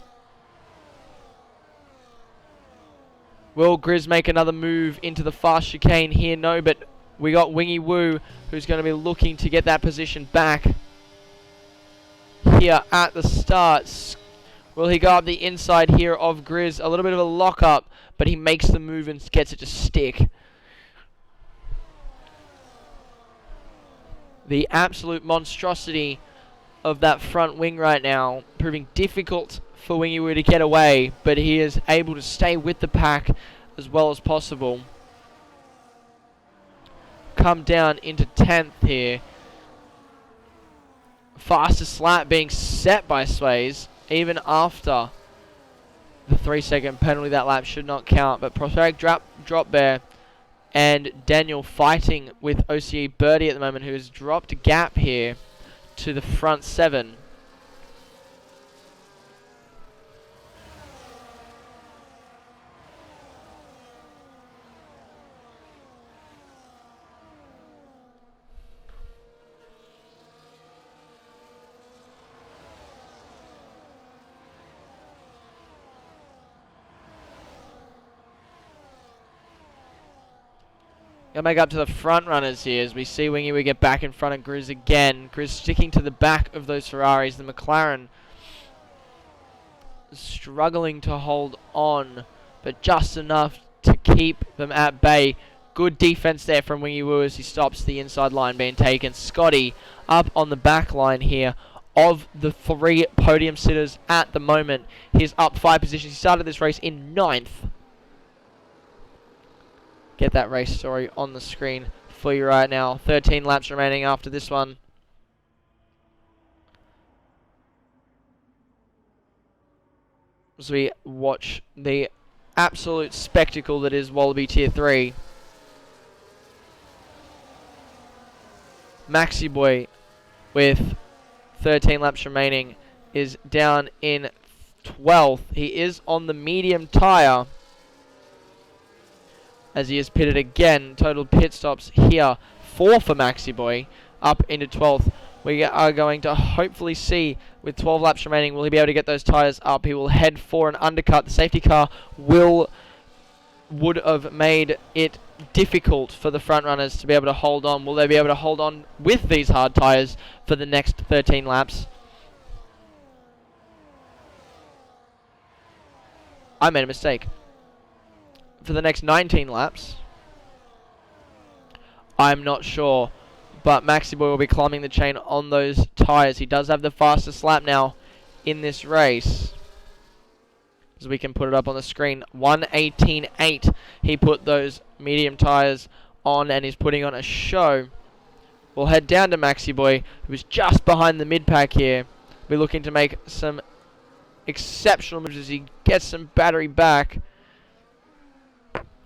Will Grizz make another move into the fast chicane here? No, but We got Wingy Woo, who's going to be looking to get that position back here at the start. Will he go up the inside here of Grizz? A little bit of a lock-up, but he makes the move and gets it to stick. The absolute monstrosity of that front wing right now, proving difficult for Wingy Woo to get away, but he is able to stay with the pack as well as possible. Come down into 10th here. Fastest lap being set by Sways, even after the 3-second penalty. That lap should not count, but Prosperic drop there, and Daniel fighting with OCE Birdie at the moment, who has dropped a gap here to the front 7. Gonna make up to the front runners here as we see Wingy Woo get back in front of Grizz again. Grizz sticking to the back of those Ferraris. The McLaren struggling to hold on, but just enough to keep them at bay. Good defense there from Wingy Woo as he stops the inside line being taken. Scotty up on the back line here of the 3 podium sitters at the moment. He's up 5 positions. He started this race in 9th. Get that race story on the screen for you right now. 13 laps remaining after this one. As we watch the absolute spectacle that is Wallaby Tier 3. Maxi Boy, with 13 laps remaining, is down in 12th. He is on the medium tyre as he is pitted again. Total pit stops here, 4 for Maxi Boy, up into 12th. We are going to hopefully see, with 12 laps remaining, will he be able to get those tyres up? He will head for an undercut. The safety car would have made it difficult for the front runners to be able to hold on. Will they be able to hold on with these hard tyres for the next 13 laps? I made a mistake. For the next 19 laps, I'm not sure, but Maxi Boy will be climbing the chain on those tyres. He does have the fastest lap now in this race, as we can put it up on the screen. 1:18.8. He put those medium tyres on, and he's putting on a show. We'll head down to Maxi Boy, who's just behind the mid-pack here. We're looking to make some exceptional moves as he gets some battery back.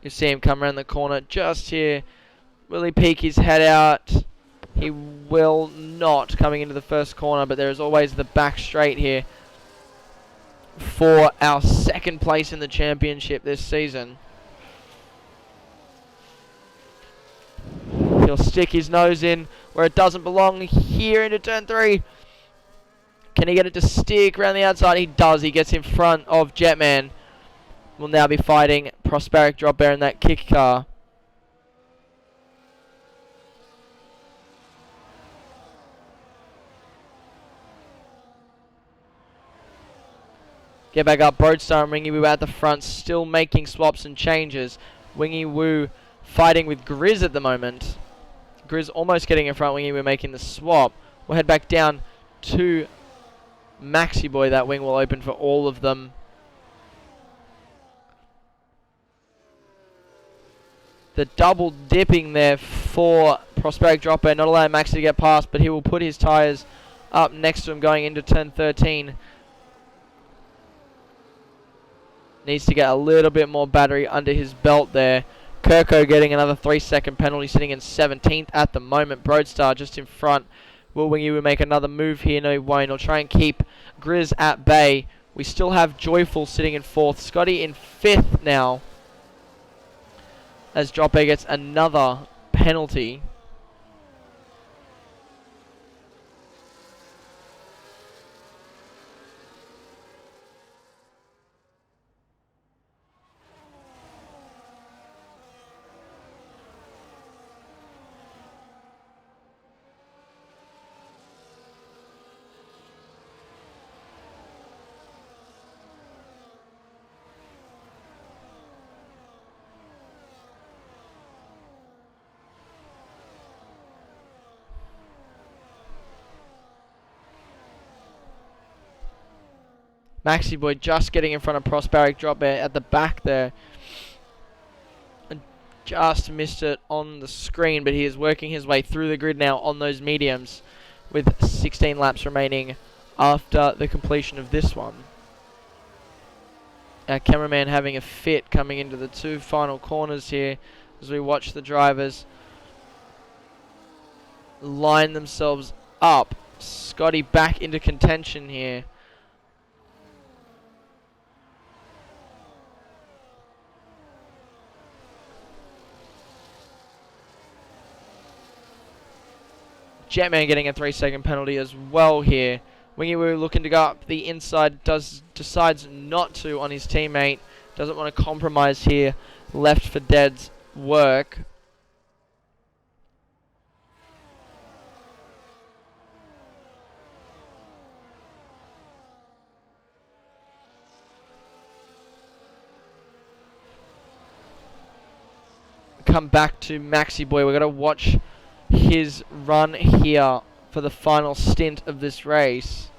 You see him come around the corner just here. Will he peek his head out? He will not, coming into the first corner, but there is always the back straight here for our 2nd place in the championship this season. He'll stick his nose in where it doesn't belong here into turn 3. Can he get it to stick around the outside? He does. He gets in front of Jetman. Will now be fighting Prosperic Drop Bear in that kick car. Get back up, Broadstar and Wingy Woo at the front, still making swaps and changes. Wingy Woo fighting with Grizz at the moment. Grizz almost getting in front, Wingy Woo making the swap. We'll head back down to Maxi Boy. That wing will open for all of them. The double dipping there for Prosperic Dropper, not allowing Maxi to get past, but he will put his tyres up next to him going into turn 13. Needs to get a little bit more battery under his belt there. Kirko getting another 3-second penalty, sitting in 17th at the moment. Broadstar just in front. Will Wingy Woo make another move here? No, he won't. He'll try and keep Grizz at bay. We still have Joyful sitting in 4th. Scotty in 5th now, as Dropper gets another penalty. Maxi Boy just getting in front of Prosperic Drop Bear at the back there. And just missed it on the screen, but he is working his way through the grid now on those mediums with 16 laps remaining after the completion of this one. Our cameraman having a fit coming into the 2 final corners here as we watch the drivers line themselves up. Scotty back into contention here. Jetman getting a 3-second penalty as well here. Wingy Woo looking to go up the inside, decides not to on his teammate. Doesn't want to compromise here. Left for dead's work. Come back to Maxi Boy. We're going to watch his run here for the final stint of this race.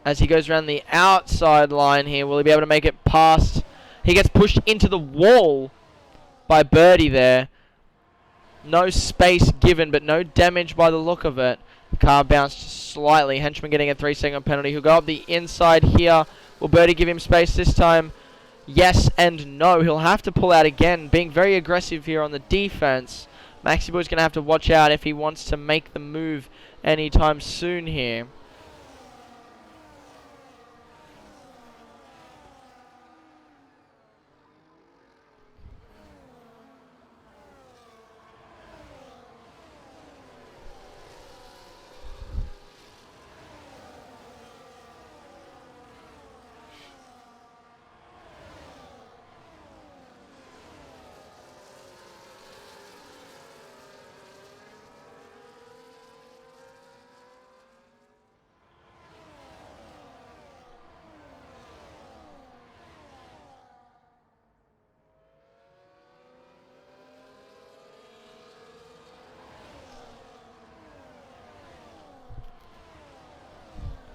As he goes around the outside line here, will he be able to make it past? He gets pushed into the wall by Birdie there. No space given, but no damage by the look of it. The car bounced slightly. Henchman getting a 3-second penalty. He'll go up the inside here. Will Birdie give him space this time? Yes and no. He'll have to pull out again, being very aggressive here on the defense. Maxi Boy's going to have to watch out if he wants to make the move anytime soon here.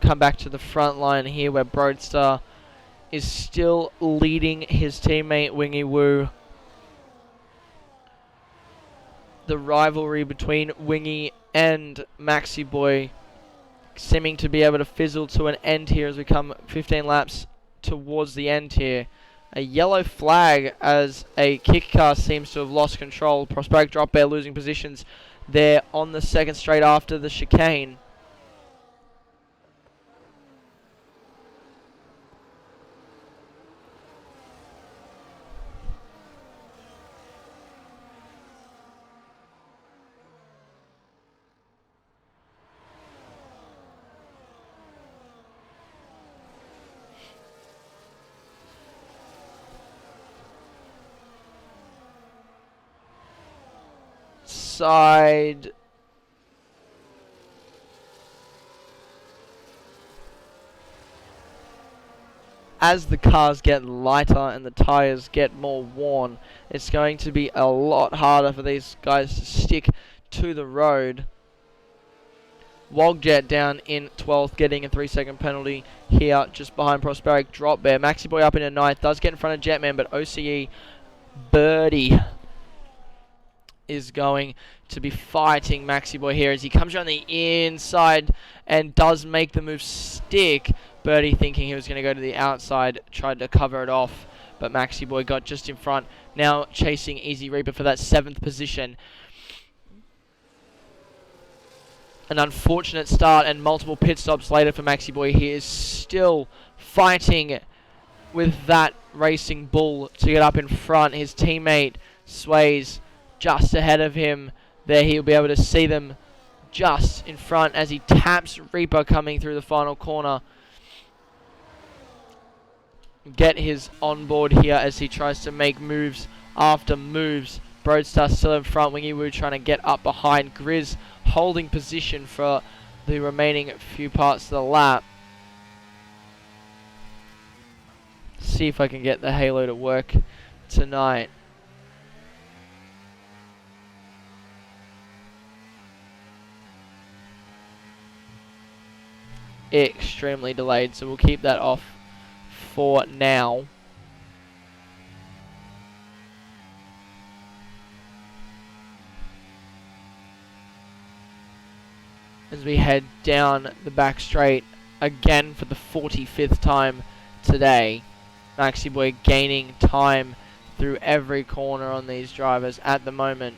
Come back to the front line here where Broadstar is still leading his teammate Wingy Woo. The rivalry between Wingy and Maxi Boy seeming to be able to fizzle to an end here as we come 15 laps towards the end here. A yellow flag as a kick car seems to have lost control. Prosperic Drop Bear losing positions there on the second straight after the chicane. Side. As the cars get lighter and the tyres get more worn, it's going to be a lot harder for these guys to stick to the road. Wogjet down in 12th, getting a 3-second penalty here just behind Prosperic Drop Bear. Maxi Boy up in 9th, does get in front of Jetman, but OCE Birdie is going to be fighting Maxi Boy here as he comes around the inside and does make the move stick. Birdie, thinking he was going to go to the outside, tried to cover it off, but Maxi Boy got just in front. Now chasing Easy Reaper for that 7th position. An unfortunate start and multiple pit stops later for Maxi Boy. He is still fighting with that racing bull to get up in front. His teammate Sways just ahead of him. There he'll be able to see them just in front as he taps Reaper coming through the final corner. Get his onboard here as he tries to make moves after moves. Broadstar still in front. Wingy Woo trying to get up behind. Grizz holding position for the remaining few parts of the lap. See if I can get the halo to work tonight. extremely delayed, so we'll keep that off for now. As we head down the back straight again for the 45th time today. Maxi Boy gaining time through every corner on these drivers at the moment.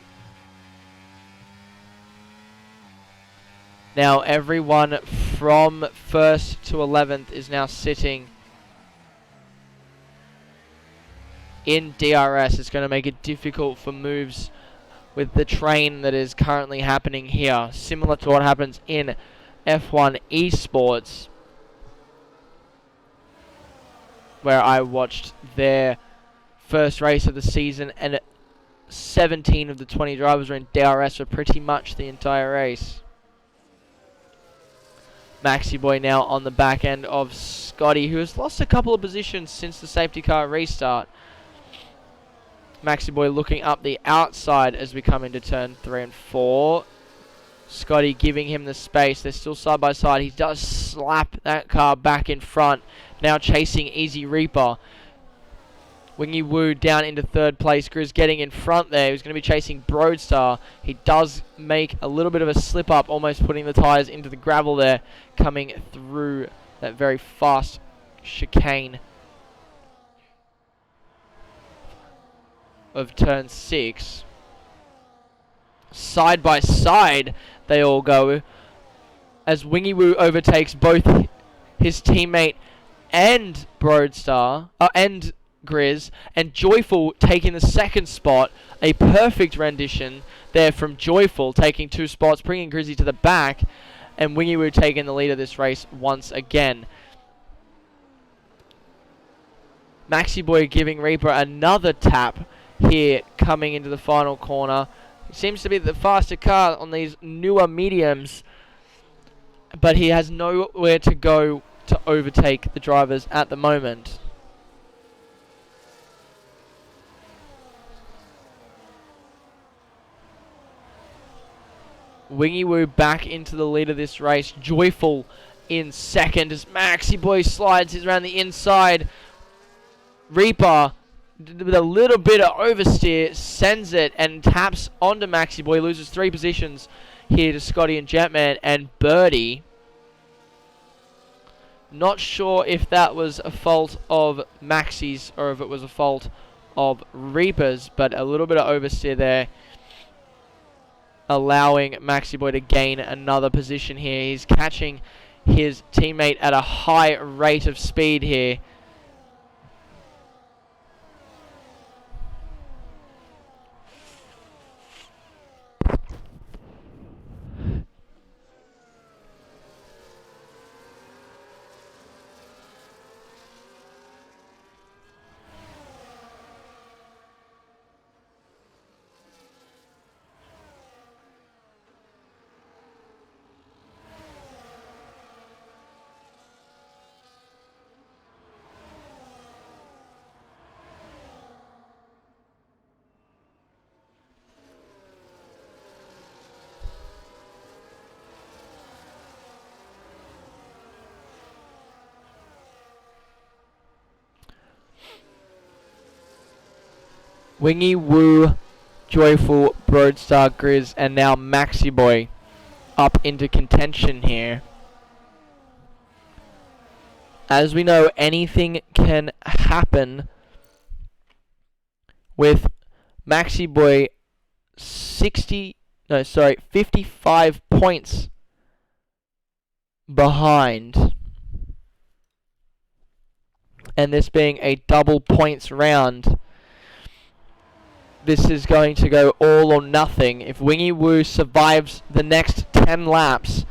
Now everyone from 1st to 11th is now sitting in DRS. It's going to make it difficult for moves with the train that is currently happening here, similar to what happens in F1 esports, where I watched their first race of the season and 17 of the 20 drivers were in DRS for pretty much the entire race. Maxi Boy now on the back end of Scotty, who has lost a couple of positions since the safety car restart. Maxi Boy looking up the outside as we come into turn 3 and 4. Scotty giving him the space. They're still side by side. He does slap that car back in front. Now chasing Easy Reaper. Wingy Woo down into 3rd place. Grizz getting in front there. He was going to be chasing Broadstar. He does make a little bit of a slip up, almost putting the tyres into the gravel there, coming through that very fast chicane of turn 6. Side by side they all go as Wingy Woo overtakes both his teammate and Broadstar and Grizz, and Joyful taking the 2nd spot. A perfect rendition there from Joyful, taking 2 spots, bringing Grizzy to the back, and Wingy Woo taking the lead of this race once again. Maxi Boy giving Reaper another tap here coming into the final corner. He seems to be the faster car on these newer mediums, but he has nowhere to go to overtake the drivers at the moment. Wingy Woo back into the lead of this race. Joyful in 2nd as Maxi Boy slides around the inside. Reaper, with a little bit of oversteer, sends it and taps onto Maxi Boy. Loses 3 positions here to Scotty and Jetman and Birdie. Not sure if that was a fault of Maxi's or if it was a fault of Reaper's, but a little bit of oversteer there, allowing Maxi Boy to gain another position here. He's catching his teammate at a high rate of speed here. Wingy Woo, Joyful, Broadstar, Grizz, and now Maxi Boy up into contention here. As we know, anything can happen with Maxi Boy 55 points behind. And this being a double points round, this is going to go all or nothing. If Wingy Woo survives the next 10 laps,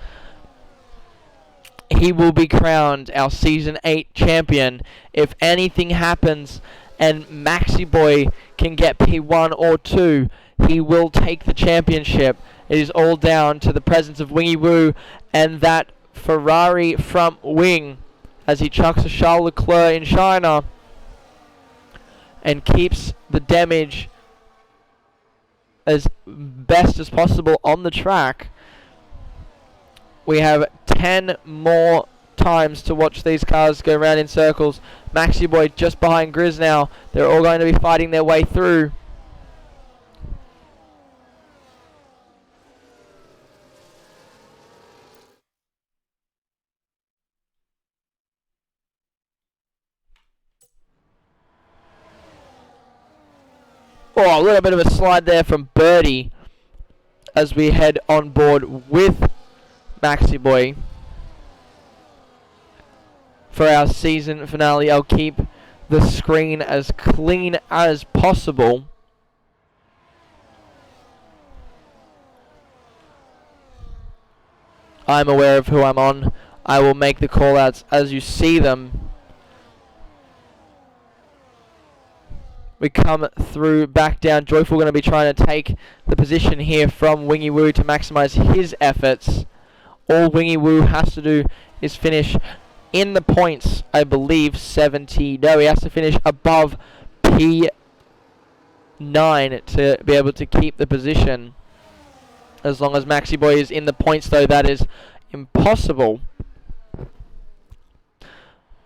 he will be crowned our Season 8 champion. If anything happens and Maxi Boy can get P1 or 2, he will take the championship. It is all down to the presence of Wingy Woo and that Ferrari front wing as he chucks a Charles Leclerc in China and keeps the damage as best as possible on the track. We have 10 more times to watch these cars go round in circles. Maxi Boy just behind Grizz now. They're all going to be fighting their way through. Oh, a little bit of a slide there from Birdie as we head on board with Maxi Boy for our season finale. I'll keep the screen as clean as possible. I'm aware of who I'm on. I will make the call outs as you see them. We come through, back down. Joyful going to be trying to take the position here from Wingy Woo to maximize his efforts. All Wingy Woo has to do is finish in the points, I believe, 70. No, he has to finish above P9 to be able to keep the position. As long as Maxi Boy is in the points, though, that is impossible.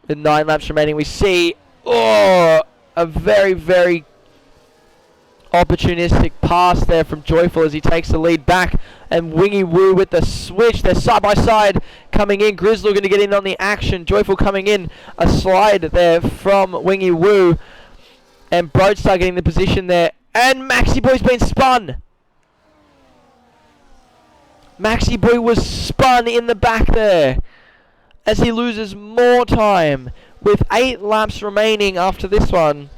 With 9 laps remaining, we see a very, very opportunistic pass there from Joyful as he takes the lead back. And Wingy Woo with the switch. They're side by side coming in. Grizzly going to get in on the action. Joyful coming in. A slide there from Wingy Woo. And Broadstar getting the position there. And Maxi Boy's been spun. Maxi Boy was spun in the back there as he loses more time with 8 laps remaining after this one.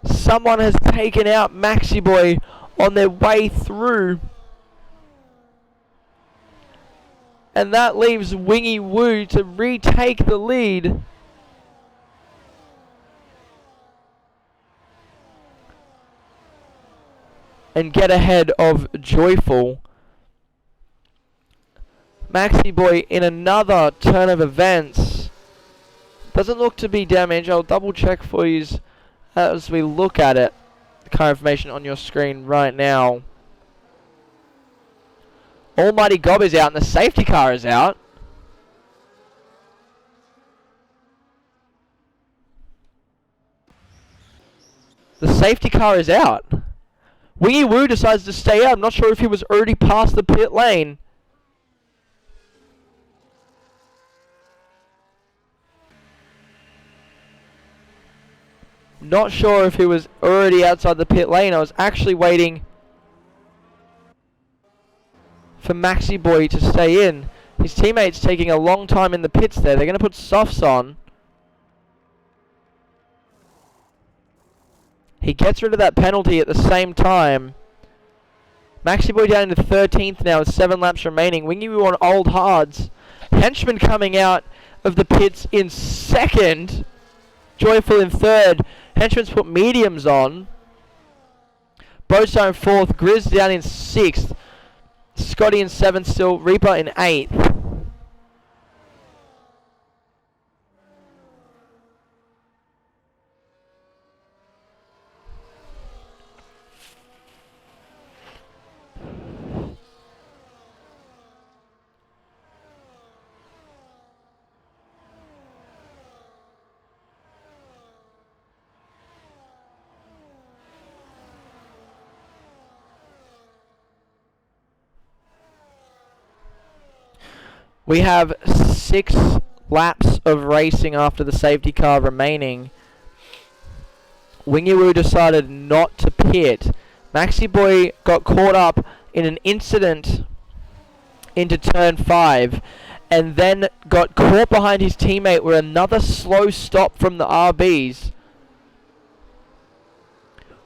Someone has taken out Maxi Boy on their way through. And that leaves Wingy Woo to retake the lead. And get ahead of Joyful. Maxi Boy in another turn of events. Doesn't look to be damaged. I'll double check for you as we look at it. The car information on your screen right now. Almighty Gob is out and the safety car is out. The safety car is out. Wingy Woo decides to stay out. I'm not sure if he was already past the pit lane. Not sure if he was already outside the pit lane. I was actually waiting for Maxi Boy to stay in. His teammate's taking a long time in the pits there. They're going to put softs on. He gets rid of that penalty at the same time. Maxi Boy down into 13th now with 7 laps remaining. Wingy Woo on old hards. Henchman coming out of the pits in 2nd. Joyful in 3rd. Henchman's put mediums on. Broadstar in 4th. Grizz down in 6th. Scotty in 7th still. Reaper in 8th. We have 6 laps of racing after the safety car remaining. Wingy Woo decided not to pit. Maxi Boy got caught up in an incident into turn 5 and then got caught behind his teammate with another slow stop from the RBs.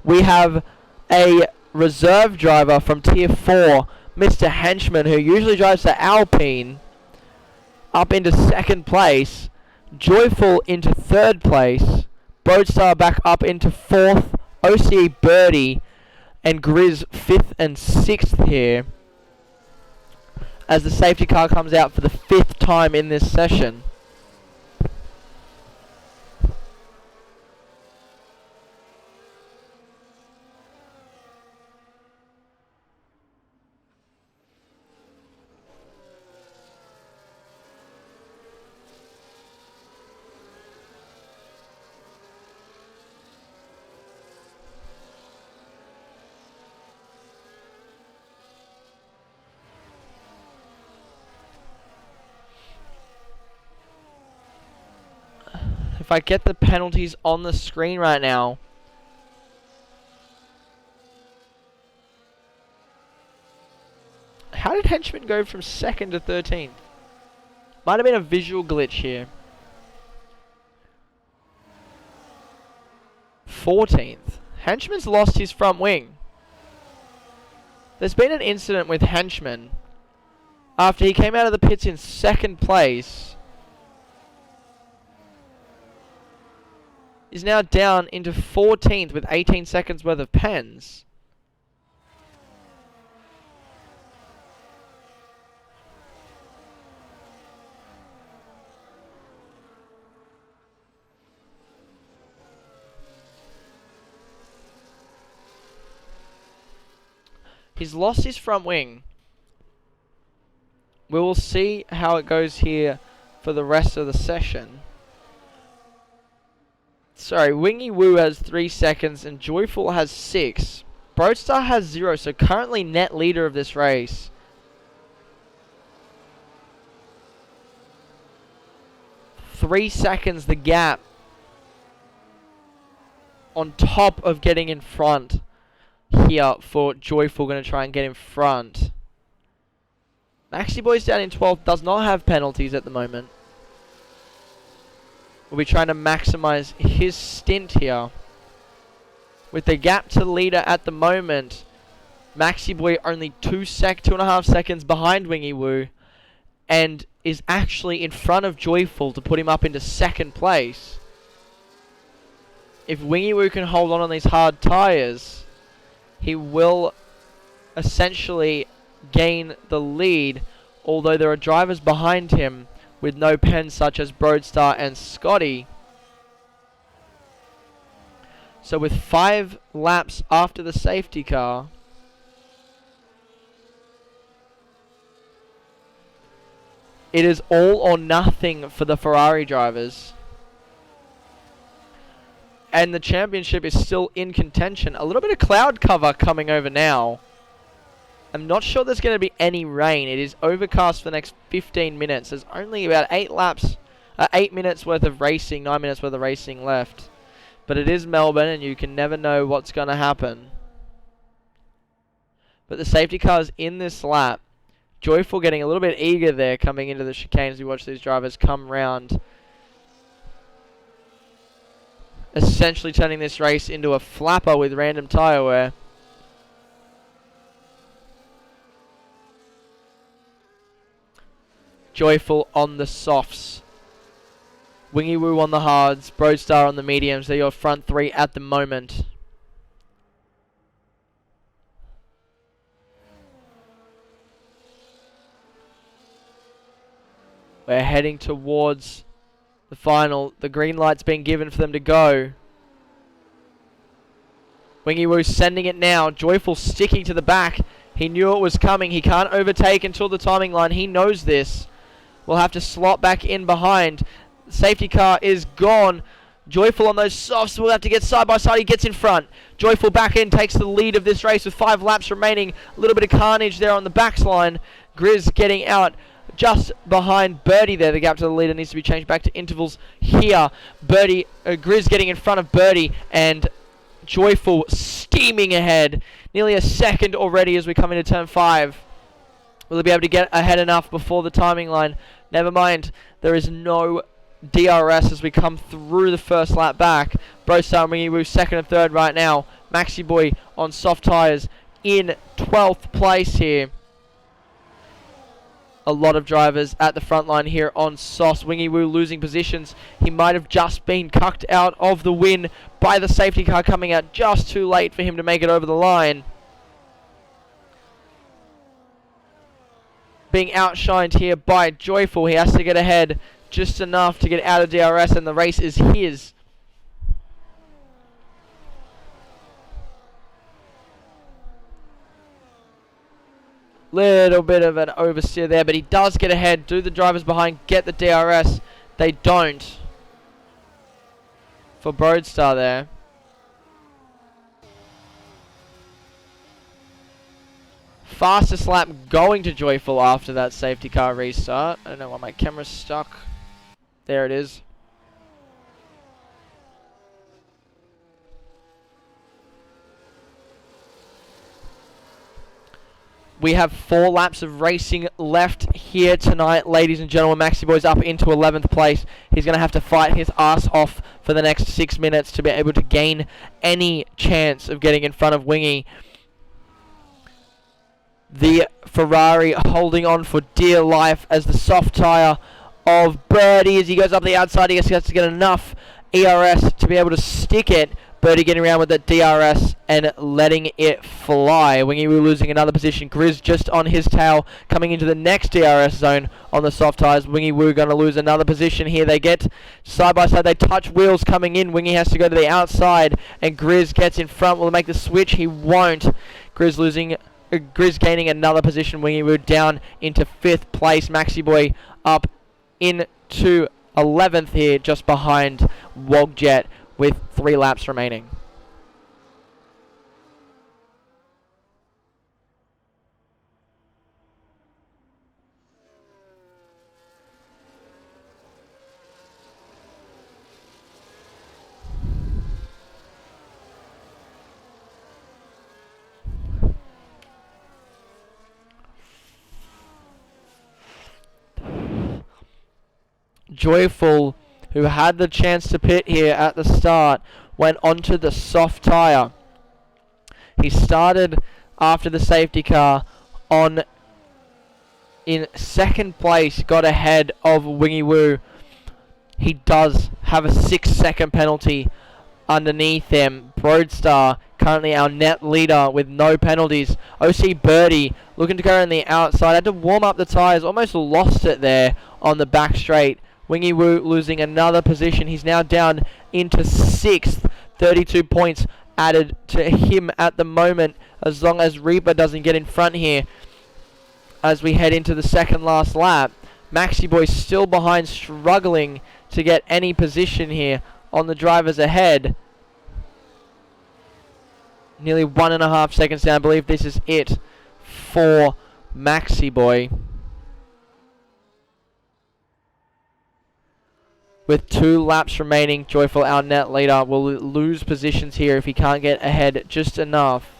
We have a reserve driver from Tier 4, Mr. Henchman, who usually drives the Alpine, up into 2nd place. Joyful into 3rd place. Broadstar back up into 4th. OCE Birdie and Grizz 5th and 6th here, as the safety car comes out for the 5th time in this session. If I get the penalties on the screen right now. How did Henchman go from 2nd to 13th? Might have been a visual glitch here. 14th. Henchman's lost his front wing. There's been an incident with Henchman after he came out of the pits in 2nd place. Is now down into 14th with 18 seconds worth of pens. He's lost his front wing. We will see how it goes here for the rest of the session. Sorry, Wingy Woo has 3 seconds and Joyful has 6. Broadstar has 0, so currently net leader of this race. Three seconds the gap on top of getting in front here for Joyful, going to try and get in front. Maxi Boy's down in 12th, does not have penalties at the moment. We'll be trying to maximize his stint here. With the gap to leader at the moment, Maxi Boy only 2.5 seconds behind Wingy Woo, and is actually in front of Joyful to put him up into 2nd place. If Wingy Woo can hold on these hard tyres, he will essentially gain the lead, although there are drivers behind him with no pens such as Broadstar and Scotty. So with 5 laps after the safety car, it is all or nothing for the Ferrari drivers. And the championship is still in contention. A little bit of cloud cover coming over now. I'm not sure there's going to be any rain. It is overcast for the next 15 minutes. There's only about 8 minutes worth of racing, 9 minutes worth of racing left. But it is Melbourne and you can never know what's going to happen. But the safety car is in this lap. Joyful getting a little bit eager there coming into the chicane as we watch these drivers come round. Essentially turning this race into a flapper with random tyre wear. Joyful on the softs. Wingy Woo on the hards. Broadstar on the mediums. They're your front 3 at the moment. We're heading towards the final. The green light's been given for them to go. Wingy Woo sending it now. Joyful sticking to the back. He knew it was coming. He can't overtake until the timing line. He knows this. We'll have to slot back in behind. The safety car is gone. Joyful on those softs. We'll have to get side by side. He gets in front. Joyful back in, takes the lead of this race with 5 laps remaining. A little bit of carnage there on the backsline. Grizz getting out just behind Birdie there. The gap to the leader needs to be changed back to intervals here. Grizz getting in front of Birdie, and Joyful steaming ahead. Nearly a second already as we come into turn 5. Will he be able to get ahead enough before the timing line? Never mind. There is no DRS as we come through the first lap back. Broadstar and Wingy Woo 2nd and 3rd right now. Maxi Boy on soft tyres in 12th place here. A lot of drivers at the front line here on softs. Wingy Woo losing positions. He might have just been cucked out of the win by the safety car coming out just too late for him to make it over the line. Being outshined here by Joyful. He has to get ahead just enough to get out of DRS, and the race is his. Little bit of an oversteer there, but he does get ahead. Do the drivers behind get the DRS? They don't. For Broadstar there. Fastest lap going to Joyful after that safety car restart. I don't know why my camera's stuck. There it is. We have 4 laps of racing left here tonight, ladies and gentlemen. Maxi Boy's up into 11th place. He's going to have to fight his ass off for the next 6 minutes to be able to gain any chance of getting in front of Wingy. The Ferrari holding on for dear life as the soft tyre of Birdie, as he goes up the outside, he has to get enough ERS to be able to stick it. Birdie getting around with the DRS and letting it fly. Wingy Woo losing another position. Grizz just on his tail coming into the next DRS zone on the soft tyres. Wingy Woo going to lose another position here. They get side by side. They touch wheels coming in. Wingy has to go to the outside and Grizz gets in front. Will make the switch? He won't. Grizz gaining another position. Wingy Woo down into 5th place. Maxi Boy up into 11th here, just behind Wogjet with 3 laps remaining. Joyful, who had the chance to pit here at the start, went onto the soft tyre. He started after the safety car in 2nd place, got ahead of Wingy Woo. He does have a 6-second penalty underneath him. Broadstar, currently our net leader with no penalties. OC Birdie looking to go on the outside, had to warm up the tyres, almost lost it there on the back straight. Wingy Woo losing another position. He's now down into 6th. 32 points added to him at the moment, as long as Reaper doesn't get in front here as we head into the 2nd last lap. Maxi Boy still behind, struggling to get any position here on the drivers ahead. Nearly 1.5 seconds down. I believe this is it for Maxi Boy. With 2 laps remaining, Joyful, our net leader, will lose positions here if he can't get ahead just enough.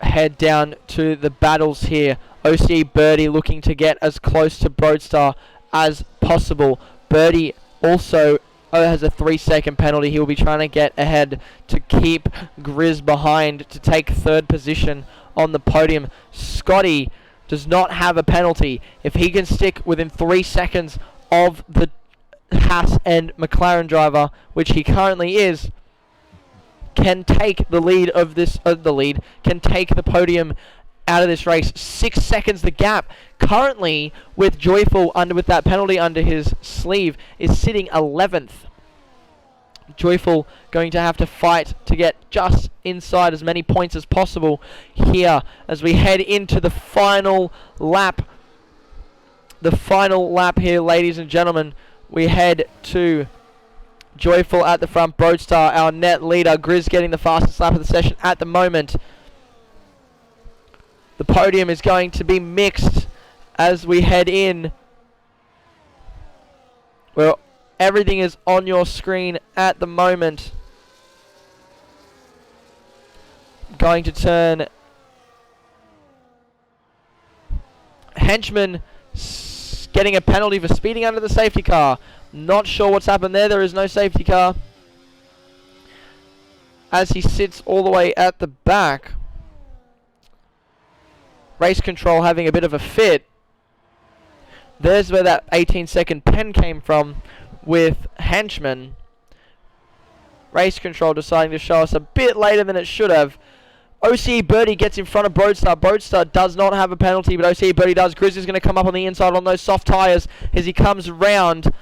Head down to the battles here. OC Birdie looking to get as close to Broadstar as possible. Birdie also has a 3-second penalty. He will be trying to get ahead to keep Grizz behind to take 3rd position on the podium. Scotty does not have a penalty. If he can stick within 3 seconds of the Haas and McLaren driver, which he currently is, can take the lead of this, can take the podium out of this race. 6 seconds the gap. Currently, with Joyful with that penalty under his sleeve, is sitting 11th. Joyful going to have to fight to get just inside as many points as possible here as we head into the final lap. The final lap here, ladies and gentlemen. We head to Joyful at the front, Broadstar, our net leader. Grizz getting the fastest lap of the session at the moment. The podium is going to be mixed as we head in. Well, everything is on your screen at the moment. Going to turn. Henchman getting a penalty for speeding under the safety car. Not sure what's happened there. There is no safety car, as he sits all the way at the back. Race control having a bit of a fit. There's where that 18-second pen came from with Henchman. Race control deciding to show us a bit later than it should have. OC Birdie gets in front of Broadstar. Broadstar does not have a penalty, but OC Birdie does. Grizz is going to come up on the inside on those soft tyres as he comes round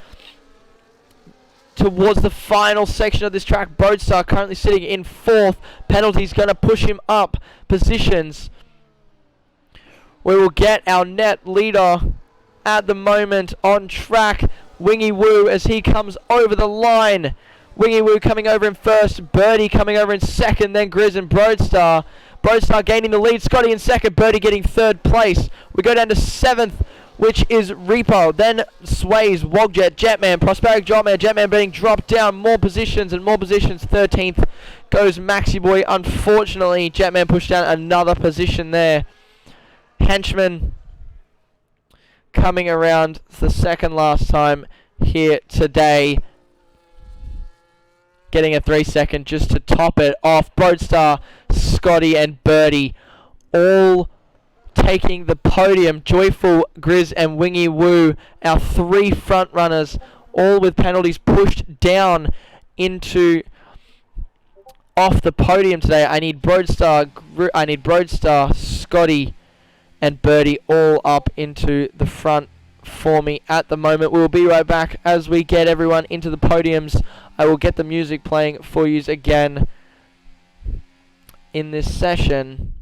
towards the final section of this track. Broadstar currently sitting in 4th. Penalty's going to push him up positions. We will get our net leader at the moment on track, Wingy Woo, as he comes over the line. Wingy Woo coming over in 1st, Birdie coming over in 2nd, then Grizz and Broadstar. Brostar gaining the lead. Scotty in second. Birdie getting third place. We go down to seventh, which is Repo. Then Sways, Wogjet, Jetman, Prosperic, Jotman. Jetman being dropped down more positions and more positions. 13th goes Maxi Boy. Unfortunately, Jetman pushed down another position there. Henchman coming around the second last time here today, getting a 3-second just to top it off. Broadstar, Scotty and Birdie all taking the podium. Joyful, Grizz and Wingy Woo, our three front runners, all with penalties pushed down into off the podium today. I need Broadstar, Scotty and Birdie all up into the front for me at the moment. We'll be right back as we get everyone into the podiums. I will get the music playing for you again in this session.